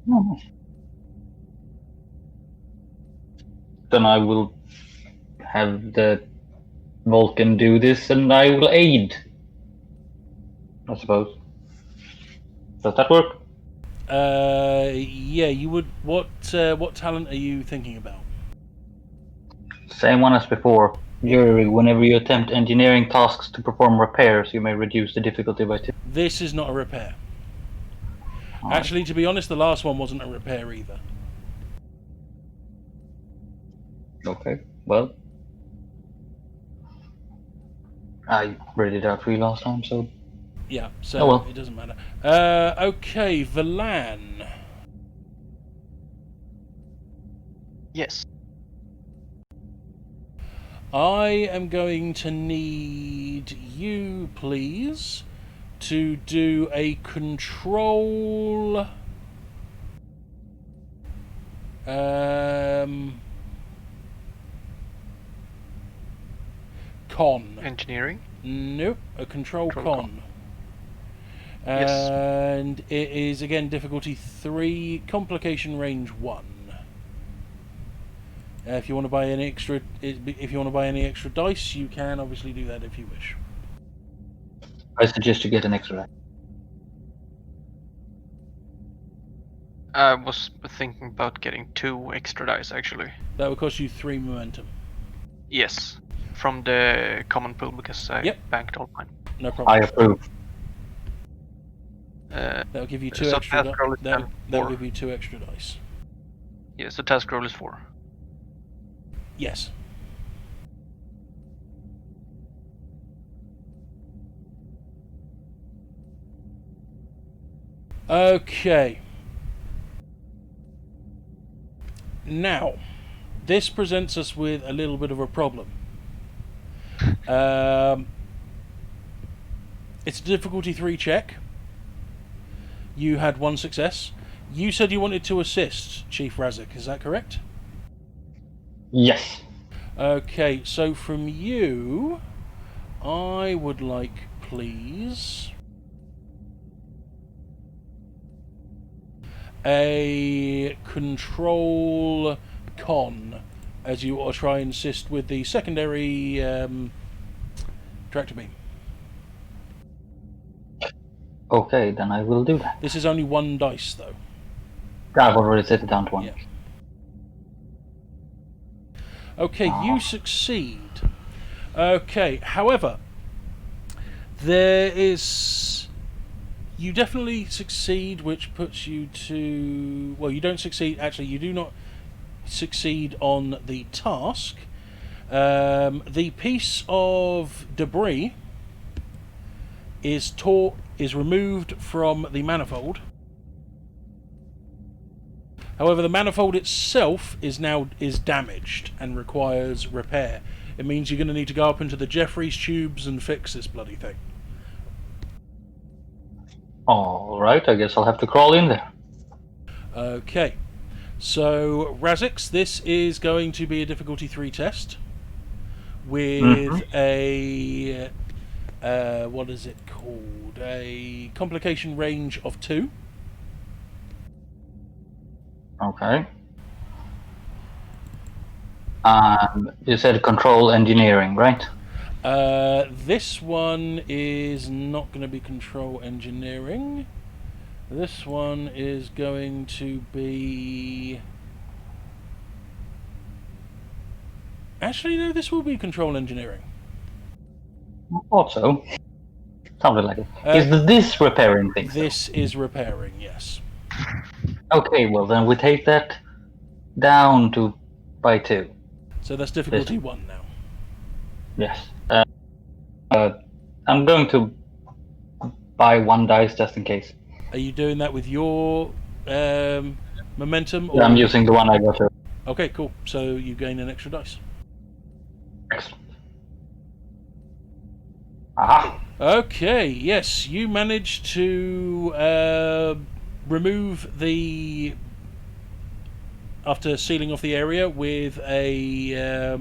Oh. Then I will have the Vulcan do this and I will aid. I suppose. Does that work?
Yeah, you would... What talent are you thinking about?
Same one as before. Whenever you attempt engineering tasks to perform repairs, you may reduce the difficulty by 2.
This is not a repair.
Alright.
Actually, to be honest, the last one wasn't a repair either.
Okay, well. I read it out for you last time, so...
Yeah, so
Oh well.
it doesn't matter. Okay, Valan.
Yes.
I am going to need you, please, to do a control... con.
Engineering.
Nope, a control
Control
con.
Yes.
And it is, again, difficulty 3, complication range 1. If you want to buy any extra, dice, you can obviously do that if you wish.
I suggest you get an extra die.
I was thinking about getting 2 extra dice actually.
That would cost you 3 momentum.
Yes, from the common pool because I
Yep.
banked all mine.
No
I
problem.
approve.
That'll give you 2
so
extra.
task roll is
That'll
4.
give you 2 extra dice.
Yeah, so task roll is 4.
Yes. Okay. Now, this presents us with a little bit of a problem. It's a difficulty 3 check. You had 1 success. You said you wanted to assist, Chief Razik, is that correct?
Yes.
Okay, so from you, I would like, please, a control con, as you are try and assist with the secondary tractor beam.
Okay, then I will do that.
This is only 1 dice, though.
I've already set it down to 1.
Yeah. Okay, you succeed. Okay, however, there is... You definitely succeed, which puts you to... Well, you don't succeed... Actually, you do not succeed on the task. The piece of debris is removed from the manifold. However, the manifold itself is damaged and requires repair. It means you're going to need to go up into the Jeffries tubes and fix this bloody thing.
Alright, I guess I'll have to crawl in there.
Okay. So, Razix, this is going to be a difficulty 3 test with a... what is it called? A complication range of 2.
Okay. You said control engineering, right?
This one is not going to be control engineering. This one is going to be... Actually, no, this will be control engineering.
Thought so. Sounded like it. Is this repairing things?
This is repairing, yes.
Okay, well then we take that down by 2.
So that's difficulty 1 now.
Yes. I'm going to buy 1 dice just in case.
Are you doing that with your momentum? Or...
Yeah, I'm using the one I got.
Okay, cool. So you gain an extra dice.
Excellent. Aha!
Okay, yes, you managed to remove the... After sealing off the area with a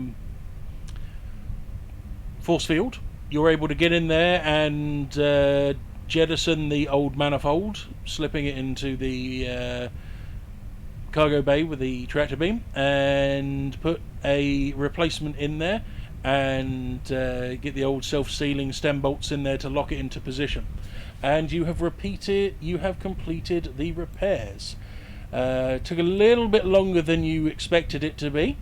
force field, you're able to get in there and jettison the old manifold, slipping it into the cargo bay with the tractor beam, and put a replacement in there, and get the old self-sealing stem bolts in there to lock it into position. And you have completed the repairs. Took a little bit longer than you expected it to be.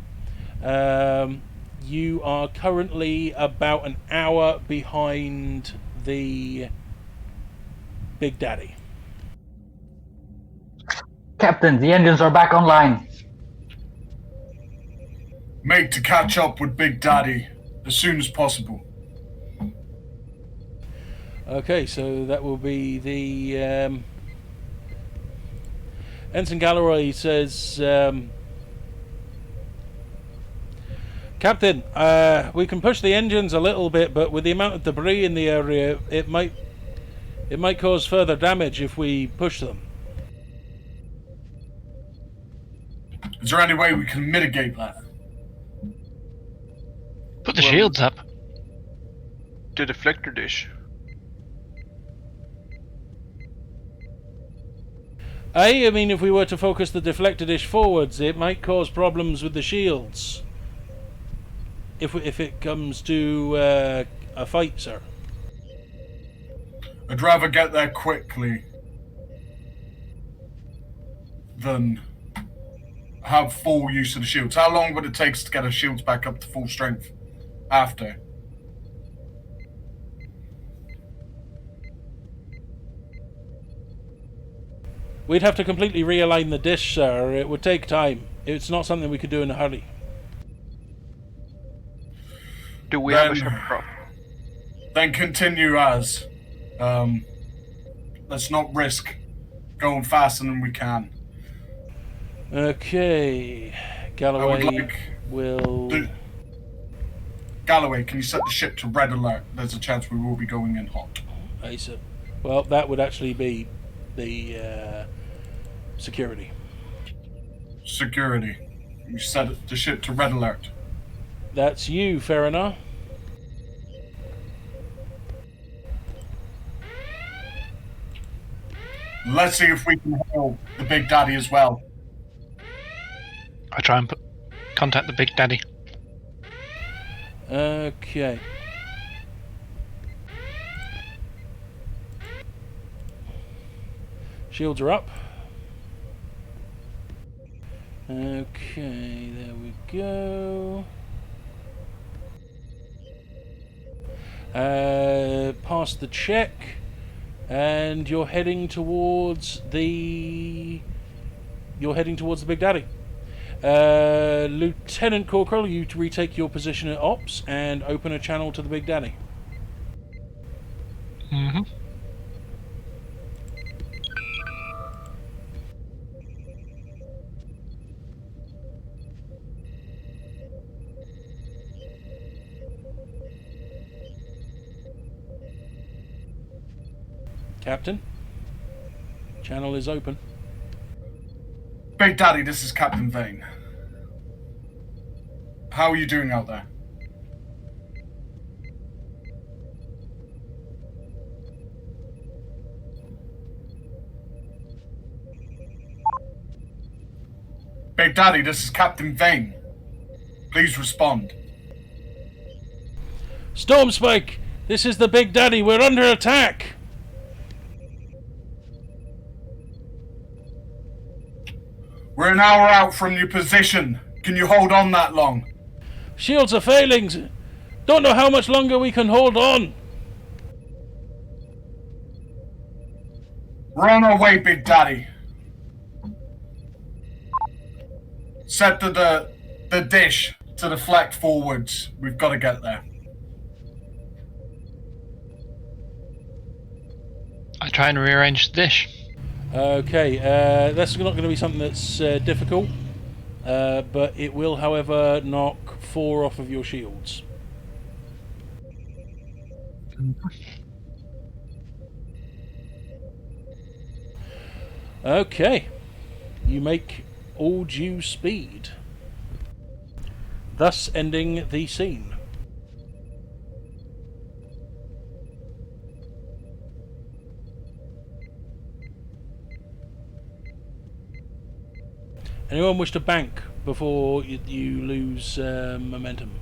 You are currently about an hour behind the Big Daddy.
Captain, the engines are back online.
Make to catch up with Big Daddy as soon as possible.
Okay, so that will be the Ensign Gallery says, Captain, we can push the engines a little bit, but with the amount of debris in the area, it might cause further damage if we push them.
Is there any way we can mitigate that?
Put the shields up.
The deflector dish.
I mean, if we were to focus the deflector dish forwards, it might cause problems with the shields. If it comes to a fight, sir.
I'd rather get there quickly than have full use of the shields. How long would it take to get our shields back up to full strength after?
We'd have to completely realign the dish, sir. It would take time. It's not something we could do in a hurry.
Do we have a ship prop?
Then continue as. Let's not risk going faster than we can.
Okay. Galloway will...
Galloway, can you set the ship to red alert? There's a chance we will be going in hot.
I see. Well, that would actually be the security.
Security. You set the ship to red alert.
That's you, fair enough.
Let's see if we can hail the Big Daddy as well.
I try and contact the Big Daddy.
Okay. Shields are up. Okay, there we go. Pass the check, and you're heading towards the Big Daddy. Lieutenant Corporal, you to retake your position at Ops and open a channel to the Big Daddy.
Mm-hmm.
Captain, channel is open.
Big Daddy, this is Captain Vane. How are you doing out there? Big Daddy, this is Captain Vane. Please respond.
Stormspike, this is the Big Daddy. We're under attack.
We're an hour out from your position. Can you hold on that long?
Shields are failing. Don't know how much longer we can hold on.
We're on our way, Big Daddy. Set the dish to deflect forwards. We've got to get there.
I try and rearrange the dish.
Okay, that's not going to be something that's difficult, but it will, however, knock 4 off of your shields. Okay, you make all due speed, thus ending the scene. Anyone wish to bank before you lose momentum?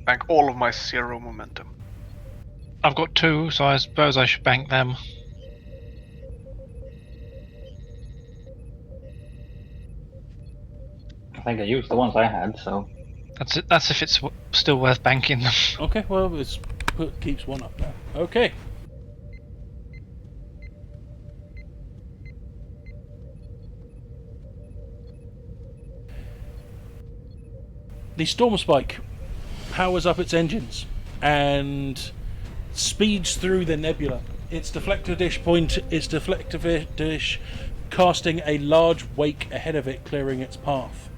Bank all of my 0 momentum.
I've got 2, so I suppose I should bank them.
I think I used the ones I had, so...
That's it. That's if it's still worth banking them.
Okay, well, keeps 1 up now. Okay. The Stormspike powers up its engines and speeds through the nebula. Its deflector dish casting a large wake ahead of it, clearing its path.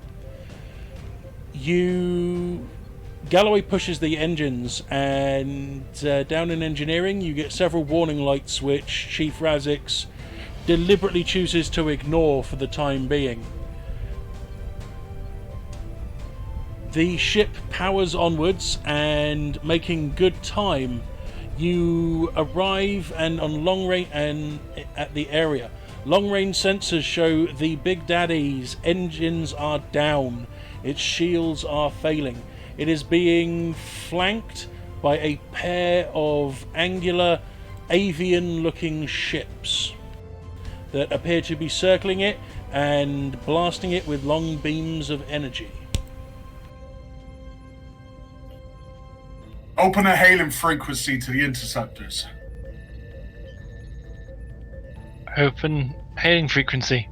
Galloway pushes the engines, and down in engineering you get several warning lights which Chief Razix deliberately chooses to ignore for the time being. The ship powers onwards, and making good time, you arrive and on long range and at the area. Long-range sensors show the Big Daddy's engines are down. Its shields are failing. It is being flanked by a pair of angular, avian-looking ships that appear to be circling it and blasting it with long beams of energy.
Open a hailing frequency to the interceptors.
Open hailing frequency.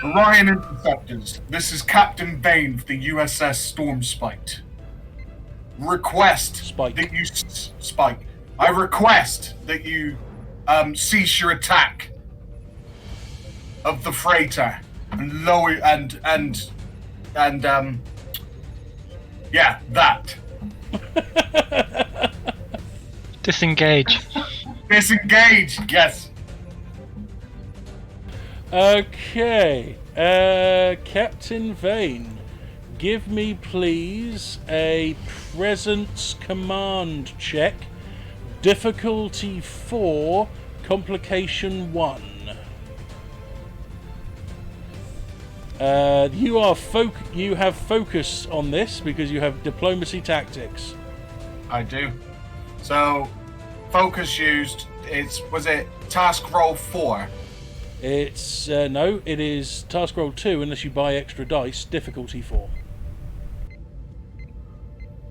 Orion Interceptors, this is Captain Vane of the USS Stormspike. That you Spike. I request that you cease your attack of the freighter and lower that.
Disengage.
Disengage. Yes.
Okay, Captain Vane, give me please a presence command check, difficulty 4, complication 1. You have focus on this because you have diplomacy tactics.
I do. So, focus used. Was it task roll 4?
It's no, it is task roll 2 unless you buy extra dice, difficulty 4.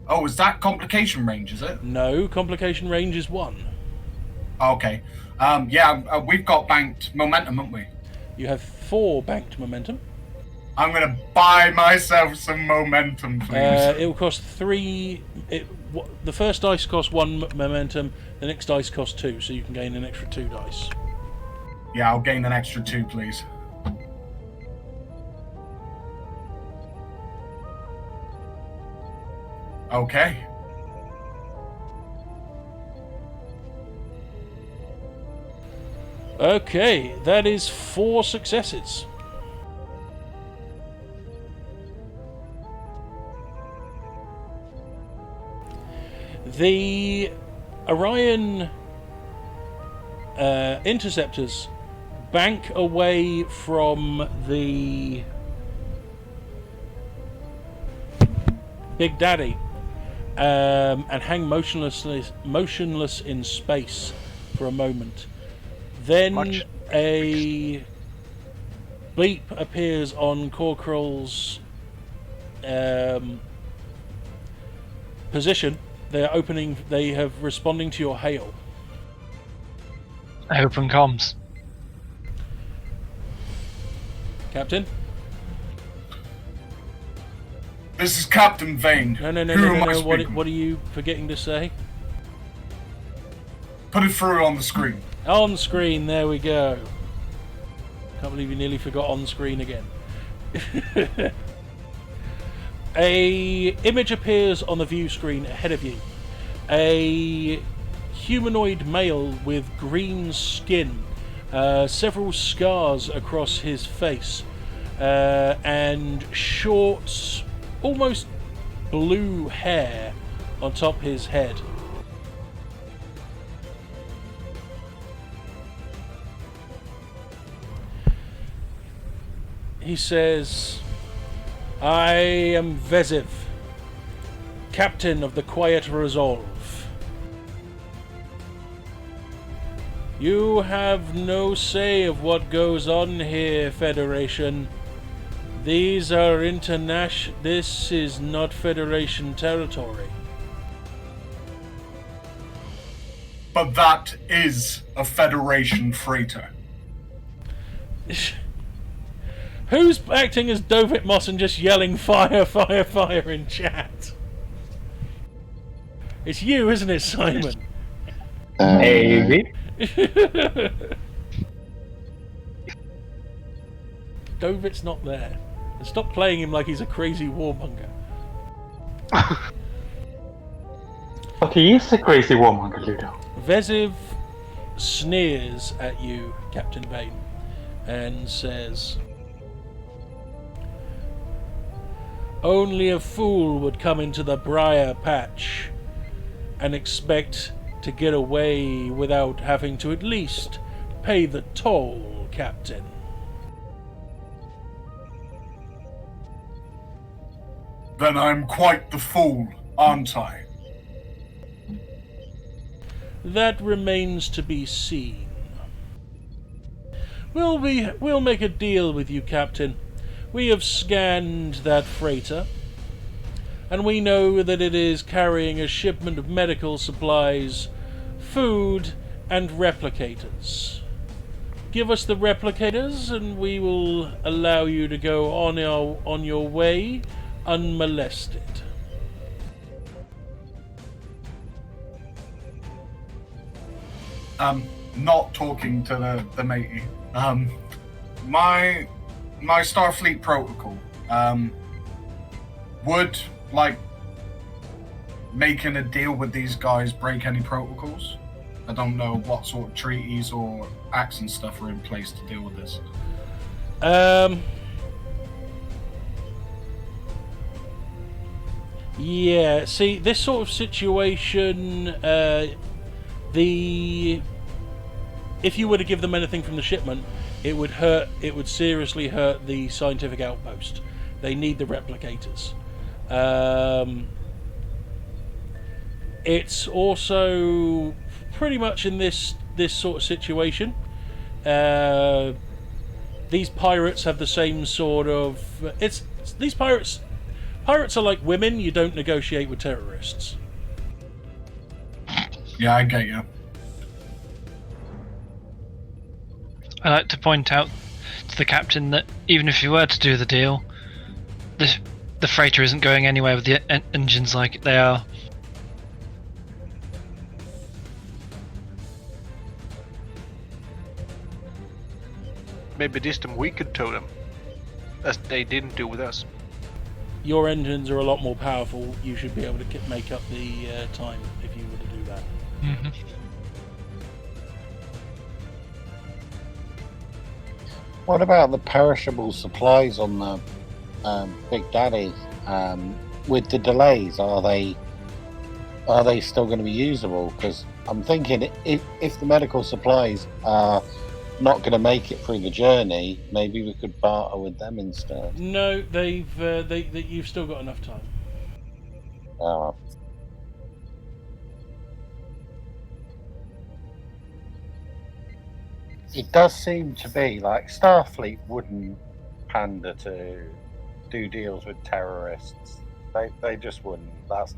Oh, is that complication range, is it?
No, complication range is 1.
Okay. We've got banked momentum, haven't we?
You have 4 banked momentum.
I'm gonna buy myself some momentum, please.
It will cost 3. The first dice costs 1 momentum, the next dice costs 2, so you can gain an extra 2 dice.
Yeah, I'll gain an extra 2, please. Okay.
Okay, that is 4 successes. The Orion interceptors bank away from the Big Daddy and hang motionless in space for a moment. Then a beep appears on Corcoral's position. They have responding to your hail.
Open comms.
Captain?
This is Captain Vane.
No. What are you forgetting to say?
Put it through on the screen.
On screen, there we go. Can't believe you nearly forgot on screen again. A image appears on the view screen ahead of you. A humanoid male with green skin, several scars across his face, and short, almost blue hair on top his head. He says, I am Veziv, captain of the Quiet Resolve. You have no say of what goes on here, Federation. This is not Federation territory.
But that is a Federation freighter.
Who's acting as Dovit Moss and just yelling fire, fire, fire in chat? It's you, isn't it, Simon?
Maybe.
Dovit's not there. Stop playing him like he's a crazy warmonger.
But he is a crazy warmonger, Ludo.
Veziv sneers at you, Captain Vane, and says, only a fool would come into the briar patch and expect to get away without having to at least pay the toll, Captain.
Then I'm quite the fool, aren't I?
That remains to be seen. We'll make a deal with you, Captain. We have scanned that freighter, and we know that it is carrying a shipment of medical supplies, food, and replicators. Give us the replicators, and we will allow you to go on your way unmolested.
Not talking to the matey. My Starfleet protocol, would, like, making a deal with these guys break any protocols? I don't know what sort of treaties or acts and stuff are in place to deal with this.
Yeah, see, this sort of situation, if you were to give them anything from the shipment, it would seriously hurt the scientific outpost. They need the replicators. It's also pretty much in this sort of situation. These pirates have the same sort of... These pirates are like women. You don't negotiate with terrorists.
Yeah, I get you.
I like to point out to the captain that even if you were to do the deal, the freighter isn't going anywhere with the engines like they are.
Maybe this time we could tow them, as they didn't do with us.
Your engines are a lot more powerful. You should be able to make up the time if you were to do that.
Mm-hmm.
What about the perishable supplies on the Big Daddy? With the delays, are they still going to be usable? Because I'm thinking if the medical supplies are not going to make it through the journey, maybe we could barter with them instead.
No, you've still got enough time.
Oh. It does seem to be like Starfleet wouldn't pander to do deals with terrorists. They just wouldn't. That's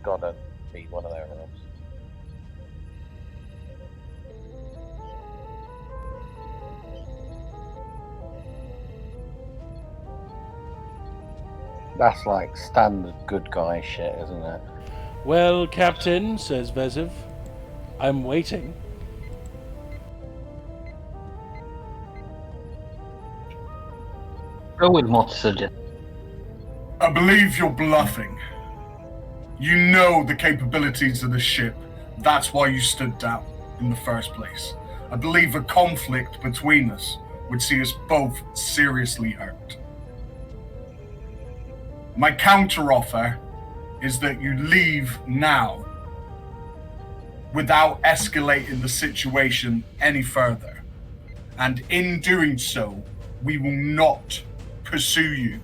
gotta be one of their rules. That's like standard good guy shit, isn't it?
Well, Captain, says Veziv, I'm waiting.
I would not suggest.
I believe you're bluffing. You know the capabilities of the ship. That's why you stood down in the first place. I believe a conflict between us would see us both seriously hurt. My counteroffer is that you leave now without escalating the situation any further. And in doing so, we will not pursue you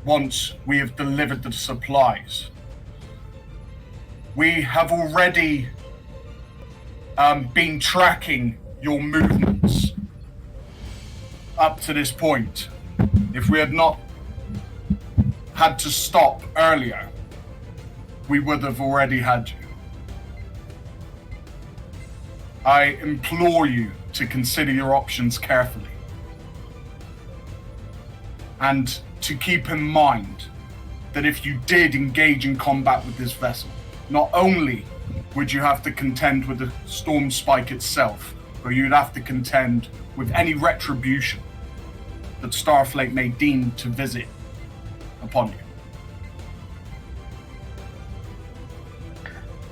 once we have delivered the supplies. We have already been tracking your movements up to this point. If we had not had to stop earlier, we would have already had you. I implore you to consider your options carefully. And to keep in mind that if you did engage in combat with this vessel, not only would you have to contend with the Stormspike itself, but you'd have to contend with any retribution that Starfleet may deem to visit upon you.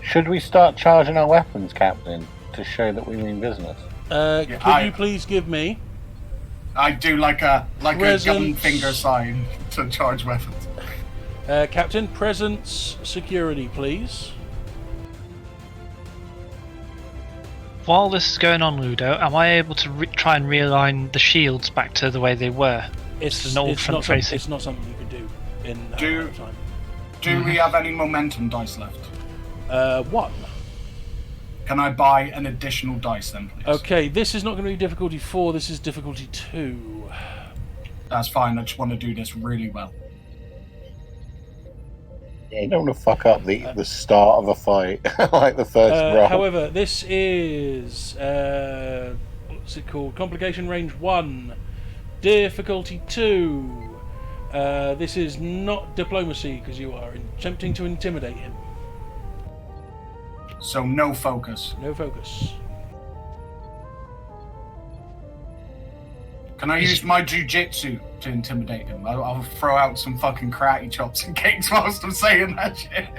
Should we start charging our weapons, Captain, to show that we mean business?
Could you please give me...
I do like a gun finger sign to charge weapons.
Captain, presence security, please.
while this is going on, Ludo, am I able to try and realign the shields back to the way they were?
It's
an old
not
front-facing.
it's not something you can do in that amount of time.
Do we have any momentum dice left?
1.
Can I buy an additional dice then, please?
Okay, this is not going to be difficulty 4. This is difficulty 2.
That's fine. I just want to do this really well.
Yeah, you don't want to fuck up the start of a fight, like the first roll.
However, this is what's it called? Complication range 1, difficulty 2. This is not diplomacy because you are attempting to intimidate him.
So no focus.
No focus.
Can I use my jujitsu to intimidate him? I'll throw out some fucking karate chops and kicks whilst I'm saying that shit.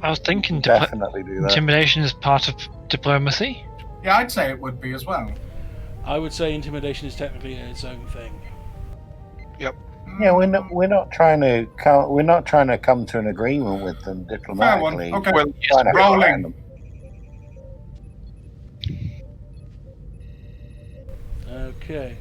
I was thinking
Definitely do that.
intimidation is part of diplomacy.
Yeah, I'd say it would be as well.
I would say intimidation is technically its own thing.
Yep.
Yeah, we're not trying to come to an agreement with them diplomatically.
Fair one. Okay.
Well,
Trying to
rolling.
find them.
Okay.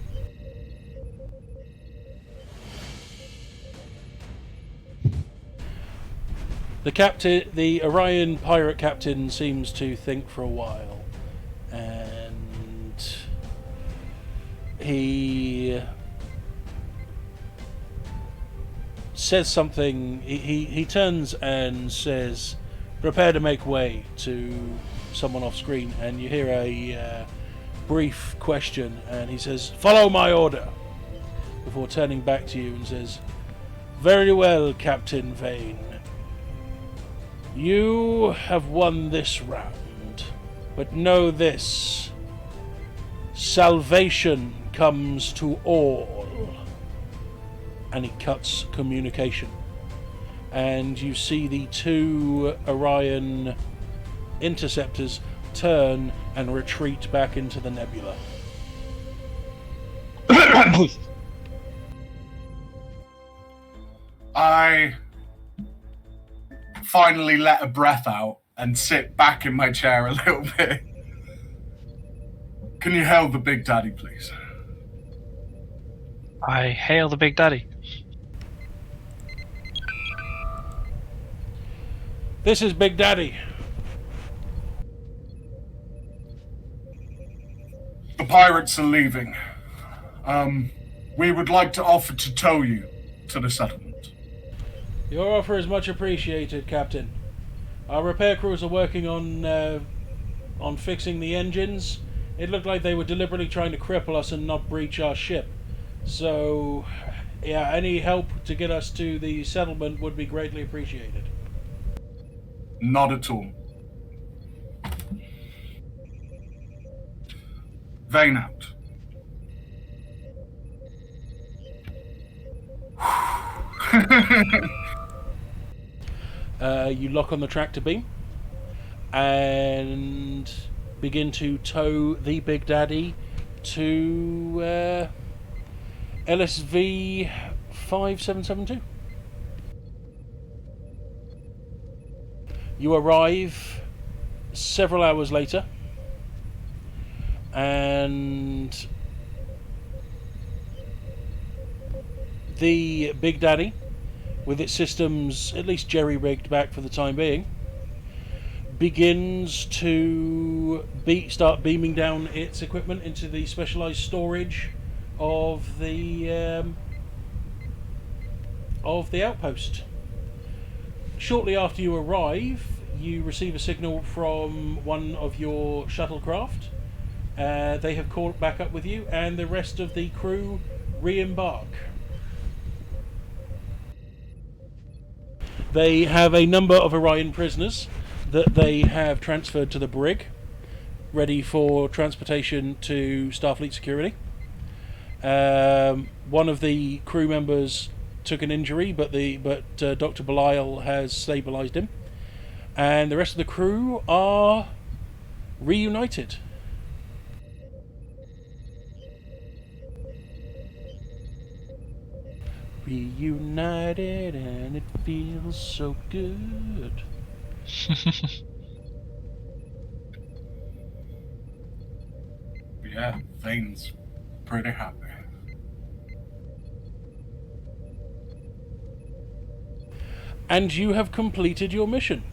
The Orion pirate captain seems to think for a while, and he says something. He turns and says, "Prepare to make way," to someone off screen, and you hear a brief question, and he says, "Follow my order," before turning back to you and says, "Very well, Captain Vane. You have won this round, but know this: salvation comes to all." And he cuts communication, and you see the 2 Orion interceptors turn and retreat back into the nebula.
I finally let a breath out and sit back in my chair a little bit. Can you hail the Big Daddy, please?
I hail the Big Daddy.
This is Big Daddy.
The pirates are leaving. We would like to offer to tow you to the settlement.
Your offer is much appreciated, Captain. Our repair crews are working on fixing the engines. It looked like they were deliberately trying to cripple us and not breach our ship. So, yeah, any help to get us to the settlement would be greatly appreciated.
Not at all. Vane out.
You lock on the tractor beam and begin to tow the Big Daddy to LSV 5772. You arrive several hours later, and the Big Daddy, with its systems at least jerry-rigged back for the time being, begins to start beaming down its equipment into the specialized storage of the outpost. Shortly after you arrive, you receive a signal from one of your shuttlecraft. They have caught back up with you, and the rest of the crew re-embark. They have a number of Orion prisoners that they have transferred to the brig, ready for transportation to Starfleet security. One of the crew members took an injury, but Dr. Belial has stabilized him, and the rest of the crew are reunited. Reunited, and it feels so good.
Yeah, Thane's pretty happy.
And you have completed your mission.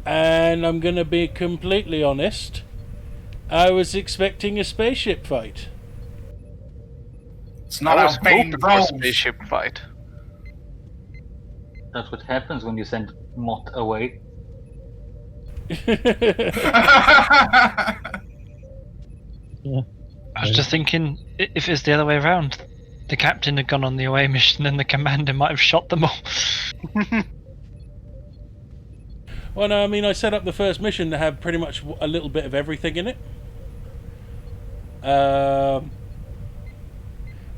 And I'm going to be completely honest, I was expecting a spaceship fight.
It's not
I
how
was
Thane
hoping for a
rolls.
spaceship fight.
That's what happens when you send Mott away.
I was just thinking, if it's the other way around, the captain had gone on the away mission and the commander might have shot them all.
Well, no, I mean, I set up the first mission to have pretty much a little bit of everything in it.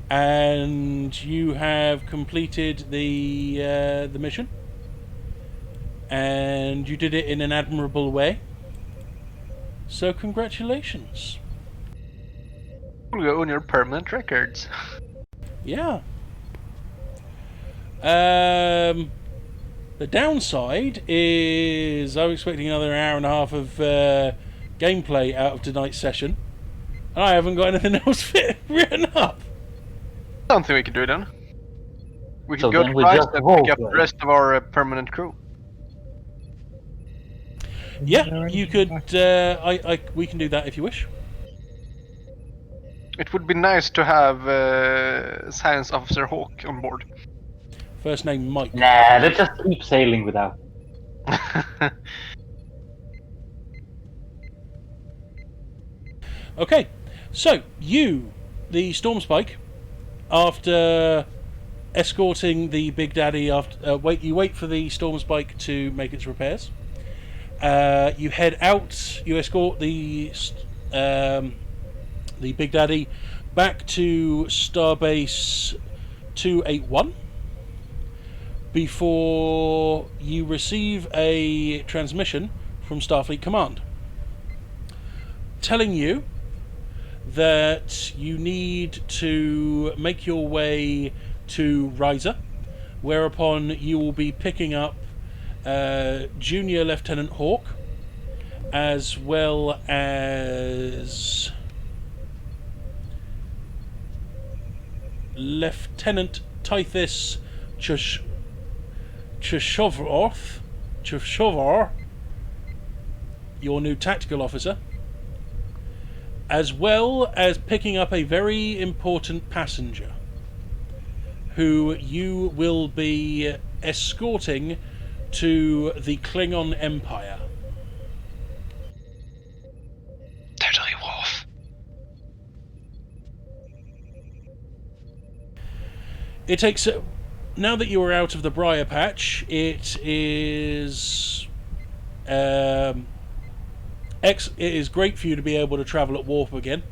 And you have completed the mission. And you did it in an admirable way. So congratulations.
We'll go on your permanent records.
Yeah. The downside is I was expecting another hour and a half of gameplay out of tonight's session, and I haven't got anything else written up.
Something we can do then. We
So
can go
then
to
we
Rice
just
and
vote,
pick up the
right?
rest of our permanent crew.
Yeah, you could. We can do that if you wish.
It would be nice to have Science Officer Hawk on board.
First name Mike.
Nah, let's just keep sailing without.
Okay, so you, the Stormspike, after escorting the Big Daddy, you wait for the Stormspike to make its repairs. You head out. You escort the Big Daddy back to Starbase 281 before you receive a transmission from Starfleet Command telling you that you need to make your way to Riser, whereupon you will be picking up Junior Lieutenant Hawk, as well as Lieutenant Tithys Chushovor, your new tactical officer, as well as picking up a very important passenger who you will be escorting to the Klingon Empire.
Totally Worf.
It takes... now that you are out of the Briar Patch, it is... it is great for you to be able to travel at warp again.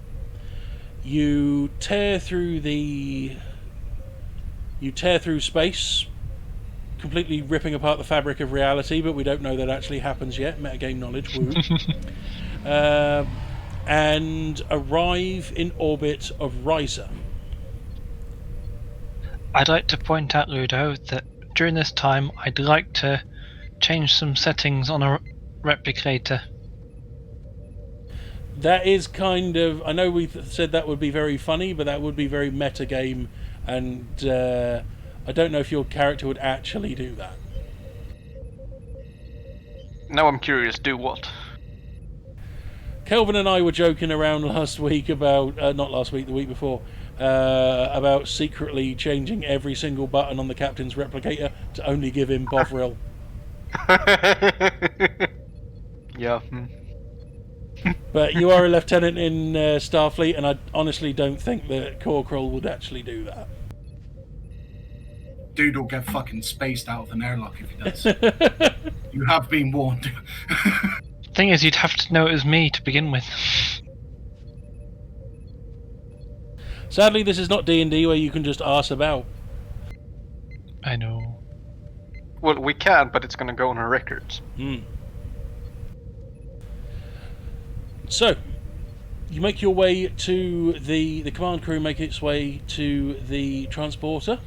You tear through space, completely ripping apart the fabric of reality, but we don't know that actually happens yet. Metagame knowledge, woo. And arrive in orbit of Riser.
I'd like to point out, Ludo, that during this time I'd like to change some settings on a replicator.
That is kind of... I know we said that would be very funny, but that would be very metagame, and I don't know if your character would actually do that.
Now I'm curious, do what?
Kelvin and I were joking around last week about... not last week, the week before, about secretly changing every single button on the captain's replicator to only give him Bovril.
Yeah.
But you are a lieutenant in Starfleet, and I honestly don't think that Corporal would actually do that.
Dude will get fucking spaced out of an airlock if he does. You have been warned.
Thing is, you'd have to know it was me to begin with.
Sadly, this is not D&D where you can just arse about.
I know.
Well, we can, but it's gonna go on our records.
So, you make your way to the command crew make its way to the transporter.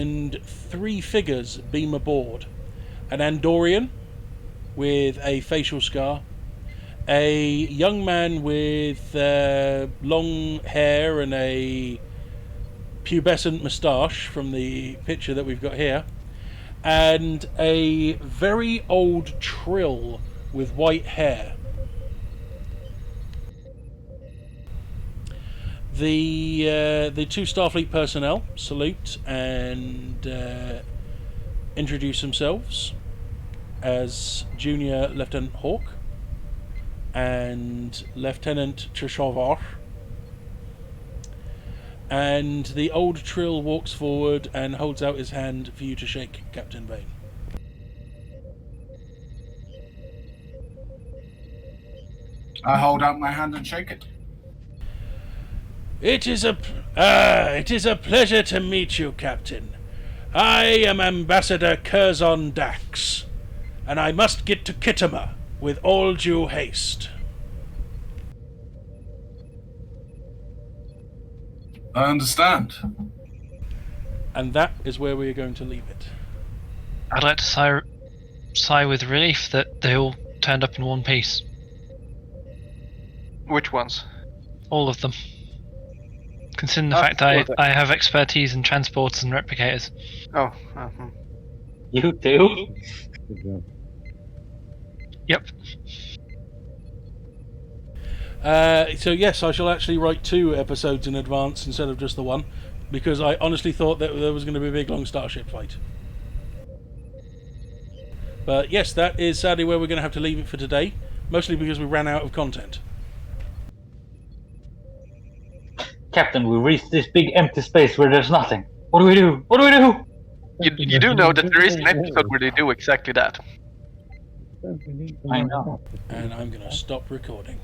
and 3 figures beam aboard. An Andorian with a facial scar, a young man with long hair and a pubescent moustache from the picture that we've got here, and a very old Trill with white hair. The 2 Starfleet personnel salute and introduce themselves as Junior Lieutenant Hawk and Lieutenant Trishovar. And the old Trill walks forward and holds out his hand for you to shake, Captain Vane.
I hold out my hand and shake it.
It is a pleasure to meet you, Captain. I am Ambassador Curzon Dax, and I must get to Kittimer with all due haste.
I understand.
And that is where we are going to leave it.
I'd like to sigh with relief that they all turned up in one piece.
Which ones?
All of them. Considering the fact
all of them.
I have expertise in transporters and replicators.
Oh.
You too?
Yep.
So yes, I shall actually write 2 episodes in advance instead of just the one, because I honestly thought that there was going to be a big long starship fight. But yes, that is sadly where we're going to have to leave it for today, mostly because we ran out of content.
Captain, we reached this big empty space where there's nothing. What do we do? What do we do?
You do know that there is an episode where they do exactly that.
I know.
And I'm going to stop recording.